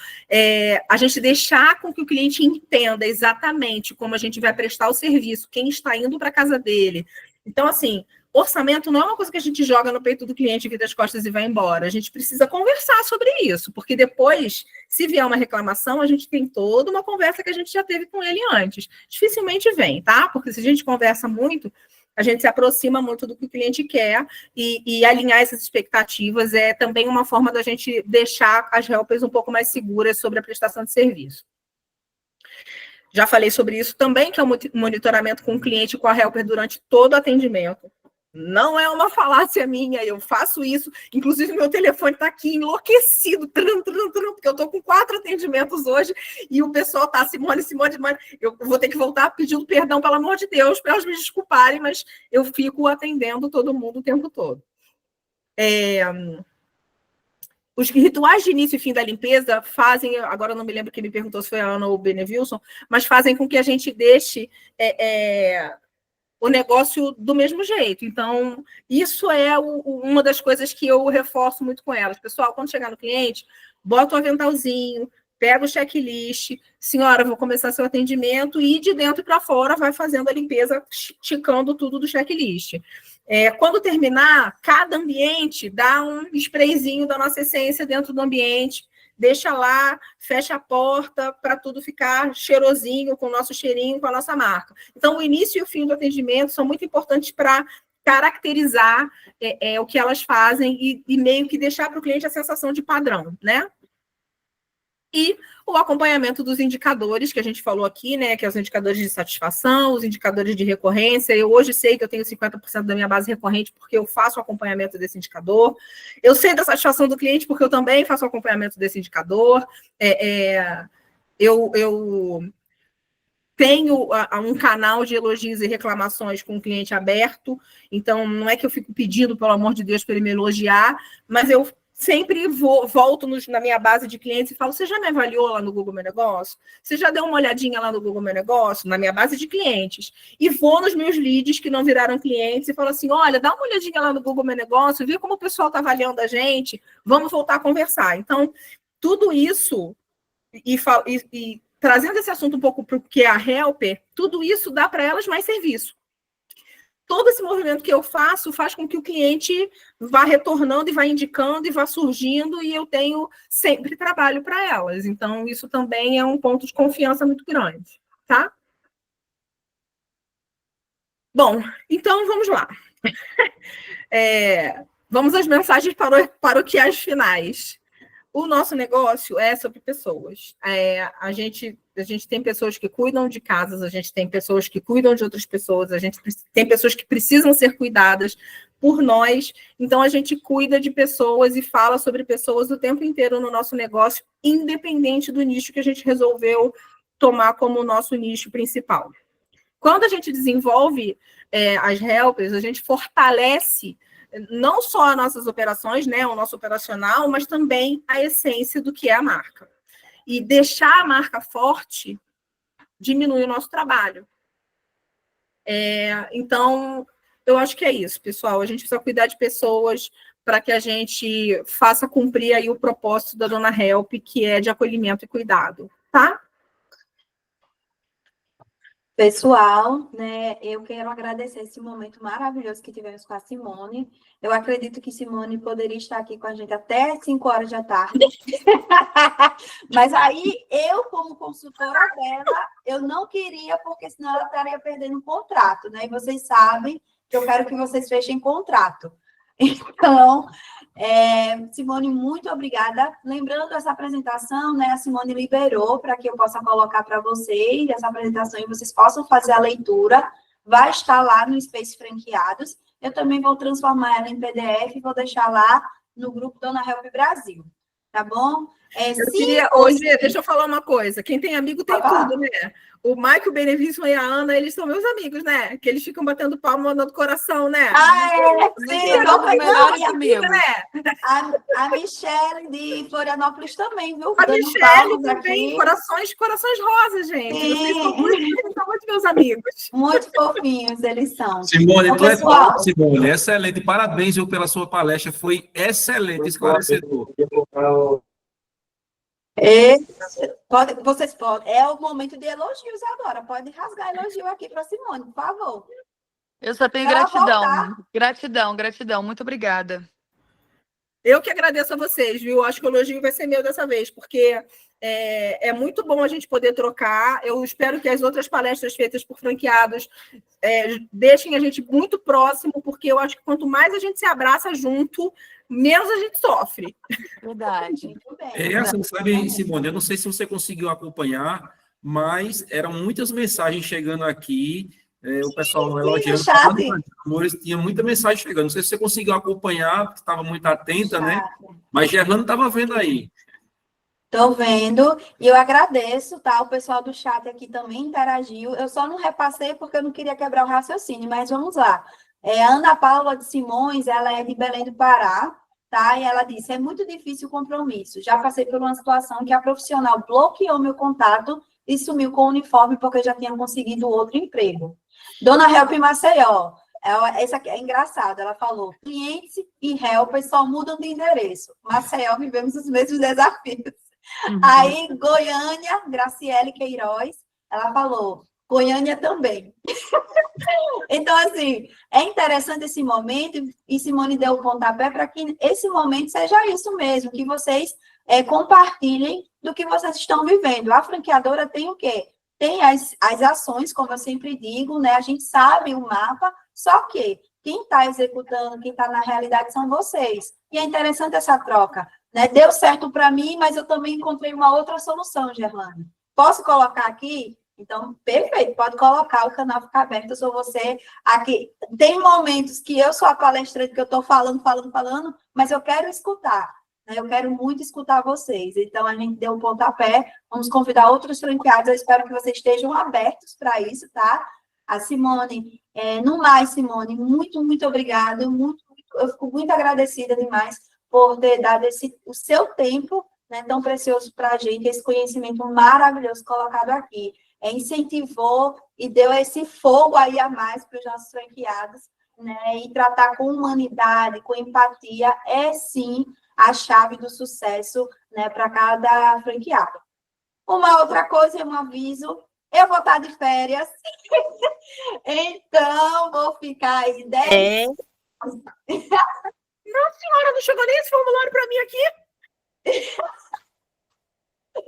a gente deixar com que o cliente entenda exatamente como a gente vai prestar o serviço, quem está indo para a casa dele. Então, assim, orçamento não é uma coisa que a gente joga no peito do cliente, vira as costas e vai embora. A gente precisa conversar sobre isso, porque depois, se vier uma reclamação, a gente tem toda uma conversa que a gente já teve com ele antes. Dificilmente vem, tá? Porque se a gente conversa muito, a gente se aproxima muito do que o cliente quer e alinhar essas expectativas é também uma forma da gente deixar as helpers um pouco mais seguras sobre a prestação de serviço. Já falei sobre isso também, que é o monitoramento com o cliente e com a helper durante todo o atendimento. Não é uma falácia minha, eu faço isso. Inclusive, meu telefone está aqui enlouquecido, porque eu estou com 4 atendimentos hoje e o pessoal está, Simone. Eu vou ter que voltar pedindo perdão, pelo amor de Deus, para elas me desculparem, mas eu fico atendendo todo mundo o tempo todo. Os rituais de início e fim da limpeza fazem, agora eu não me lembro quem me perguntou se foi a Ana ou o Benevilson, mas fazem com que a gente deixe o negócio do mesmo jeito. Então, isso é uma das coisas que eu reforço muito com elas. Pessoal, quando chegar no cliente, bota o aventalzinho, pega o checklist, senhora, vou começar seu atendimento, e de dentro para fora vai fazendo a limpeza, ticando tudo do checklist. Quando terminar, cada ambiente dá um sprayzinho da nossa essência dentro do ambiente, deixa lá, fecha a porta para tudo ficar cheirosinho, com o nosso cheirinho, com a nossa marca. Então, o início e o fim do atendimento são muito importantes para caracterizar o que elas fazem e meio que deixar para o cliente a sensação de padrão, né? E o acompanhamento dos indicadores que a gente falou aqui, né, que é os indicadores de satisfação, os indicadores de recorrência. Eu hoje sei que eu tenho 50% da minha base recorrente porque eu faço o acompanhamento desse indicador. Eu sei da satisfação do cliente porque eu também faço o acompanhamento desse indicador. Eu tenho um canal de elogios e reclamações com o cliente aberto, então não é que eu fico pedindo, pelo amor de Deus, para ele me elogiar, mas eu sempre volto na minha base de clientes e falo, você já me avaliou lá no Google Meu Negócio? Você já deu uma olhadinha lá no Google Meu Negócio? Na minha base de clientes. E vou nos meus leads que não viraram clientes e falo assim, olha, dá uma olhadinha lá no Google Meu Negócio, vê como o pessoal está avaliando a gente, vamos voltar a conversar. Então, tudo isso e trazendo esse assunto um pouco para o que é a Helper, tudo isso dá para elas mais serviço. Todo esse movimento que eu faço faz com que o cliente vá retornando e vá indicando e vá surgindo, e eu tenho sempre trabalho para elas. Então, isso também é um ponto de confiança muito grande, tá? Bom, então vamos lá. Vamos às mensagens paroquiais finais. O nosso negócio é sobre pessoas. A gente tem pessoas que cuidam de casas, a gente tem pessoas que cuidam de outras pessoas, a gente tem pessoas que precisam ser cuidadas por nós. Então, a gente cuida de pessoas e fala sobre pessoas o tempo inteiro no nosso negócio, independente do nicho que a gente resolveu tomar como nosso nicho principal. Quando a gente desenvolve as helpers, a gente fortalece não só as nossas operações, né, o nosso operacional, mas também a essência do que é a marca. E deixar a marca forte diminui o nosso trabalho. Então, eu acho que é isso, pessoal. A gente precisa cuidar de pessoas para que a gente faça cumprir aí o propósito da Dona Help, que é de acolhimento e cuidado, tá? Pessoal, né, eu quero agradecer esse momento maravilhoso que tivemos com a Simone. Eu acredito que Simone poderia estar aqui com a gente até 5 horas da tarde. Mas aí, eu, como consultora dela, eu não queria, porque senão ela estaria perdendo um contrato, né? E vocês sabem que eu quero que vocês fechem contrato. Então, Simone, muito obrigada. Lembrando essa apresentação, né, a Simone liberou para que eu possa colocar para vocês essa apresentação e vocês possam fazer a leitura. Vai estar lá no Space Franqueados. Eu também vou transformar ela em PDF e vou deixar lá no grupo Dona Help Brasil. Tá bom? Hoje, deixa eu falar uma coisa. Quem tem amigo tem tudo, né? O Mike, o Benevício e a Ana, eles são meus amigos, né? Que eles ficam batendo palma, mandando coração, né? Sim, são os melhores amigos. Né? A Michelle de Florianópolis também, viu? A Michelle também, corações rosas, gente. Sim. Vocês são muito meus amigos. Muito fofinhos eles são. Simone, Então, tu é pessoal, top, Simone. Excelente. Parabéns, viu, pela sua palestra. Foi excelente, esclarecedor. Vocês podem. É o momento de elogios agora. Pode rasgar elogio aqui para Simone, por favor. Eu só tenho Ela gratidão. voltar. Gratidão. Muito obrigada. Eu que agradeço a vocês, viu? Acho que o elogio vai ser meu dessa vez, porque é muito bom a gente poder trocar. Eu espero que as outras palestras feitas por franqueados deixem a gente muito próximo, porque eu acho que quanto mais a gente se abraça junto, menos a gente sofre. Verdade. Muito bem. Assim, sabe, Simone, eu não sei se você conseguiu acompanhar, mas eram muitas mensagens chegando aqui, o pessoal elogiando. Tinha muita mensagem chegando. Não sei se você conseguiu acompanhar, estava muito atenta, né? Mas Gerlando estava vendo aí. Estou vendo, e eu agradeço, tá? O pessoal do chat aqui também interagiu. Eu só não repassei porque eu não queria quebrar o raciocínio, mas vamos lá. A Ana Paula de Simões, ela é de Belém do Pará, tá? E ela disse, é muito difícil o compromisso. Já passei por uma situação que a profissional bloqueou meu contato e sumiu com o uniforme porque já tinha conseguido outro emprego. Dona Help Maceió, essa aqui é engraçada, ela falou, clientes e helpers só mudam de endereço. Maceió, vivemos os mesmos desafios. Uhum. Aí, Goiânia, Graciele Queiroz, ela falou, Goiânia também. Então, assim, é interessante esse momento, e Simone deu o pontapé para que esse momento seja isso mesmo, que vocês compartilhem do que vocês estão vivendo. A franqueadora tem o quê? Tem as ações, como eu sempre digo, né? A gente sabe o mapa, só que quem está executando, quem está na realidade são vocês. E é interessante essa troca, né? Deu certo para mim, mas eu também encontrei uma outra solução, Gerlane. Posso colocar aqui? Então, perfeito, pode colocar, o canal fica aberto, eu sou você aqui. Tem momentos que eu sou a palestrante, que eu estou falando, mas eu quero escutar, né? Eu quero muito escutar vocês. Então, a gente deu um pontapé, vamos convidar outros franqueados, eu espero que vocês estejam abertos para isso, tá? A Simone, no mais, Simone, muito, muito obrigada, eu fico muito agradecida demais por ter dado o seu tempo, né, tão precioso para a gente, esse conhecimento maravilhoso colocado aqui. Incentivou e deu esse fogo aí a mais para os nossos franqueados, né? E tratar com humanidade, com empatia, é sim a chave do sucesso, né, para cada franqueado. Uma outra coisa, um aviso, eu vou estar de férias, então vou ficar aí 10... Não, senhora, não chegou nem esse formulário para mim aqui.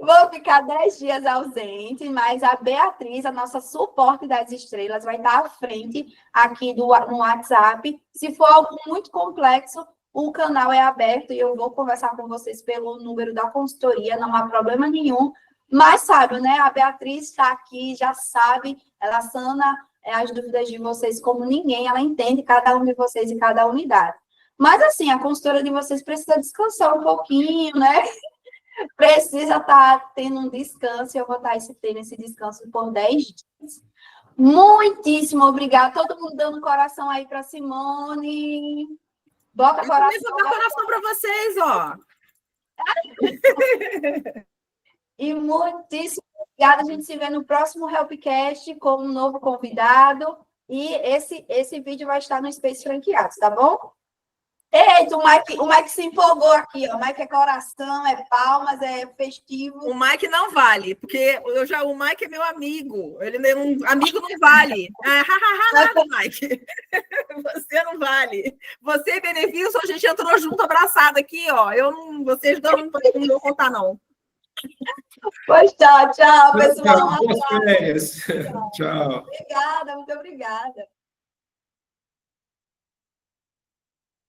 Vou ficar 10 dias ausente, mas a Beatriz, a nossa suporte das estrelas, vai estar à frente aqui no WhatsApp. Se for algo muito complexo, o canal é aberto e eu vou conversar com vocês pelo número da consultoria, não há problema nenhum. Mas sabe, né? A Beatriz está aqui, já sabe, ela sana as dúvidas de vocês como ninguém, ela entende cada um de vocês e cada unidade. Mas assim, a consultora de vocês precisa descansar um pouquinho, né? Precisa estar tendo um descanso, eu vou estar tendo esse descanso por 10 dias. Muitíssimo obrigada. Todo mundo dando coração aí para Simone. Bota Eu coração. vou dar coração para vocês, ó. E muitíssimo obrigada. A gente se vê no próximo Helpcast com um novo convidado. E esse vídeo vai estar no Space Franqueados, tá bom? Eita, o Mike se empolgou aqui, ó. O Mike é coração, é palmas, é festivo. O Mike não vale, porque o Mike é meu amigo. Amigo não vale. Nada, Mike. Você não vale. Você e Benefício, a gente entrou junto, abraçado aqui, ó. Vocês não vão contar, não. Pois tchau, pessoal. Boas férias. Tchau. Obrigada, muito obrigada.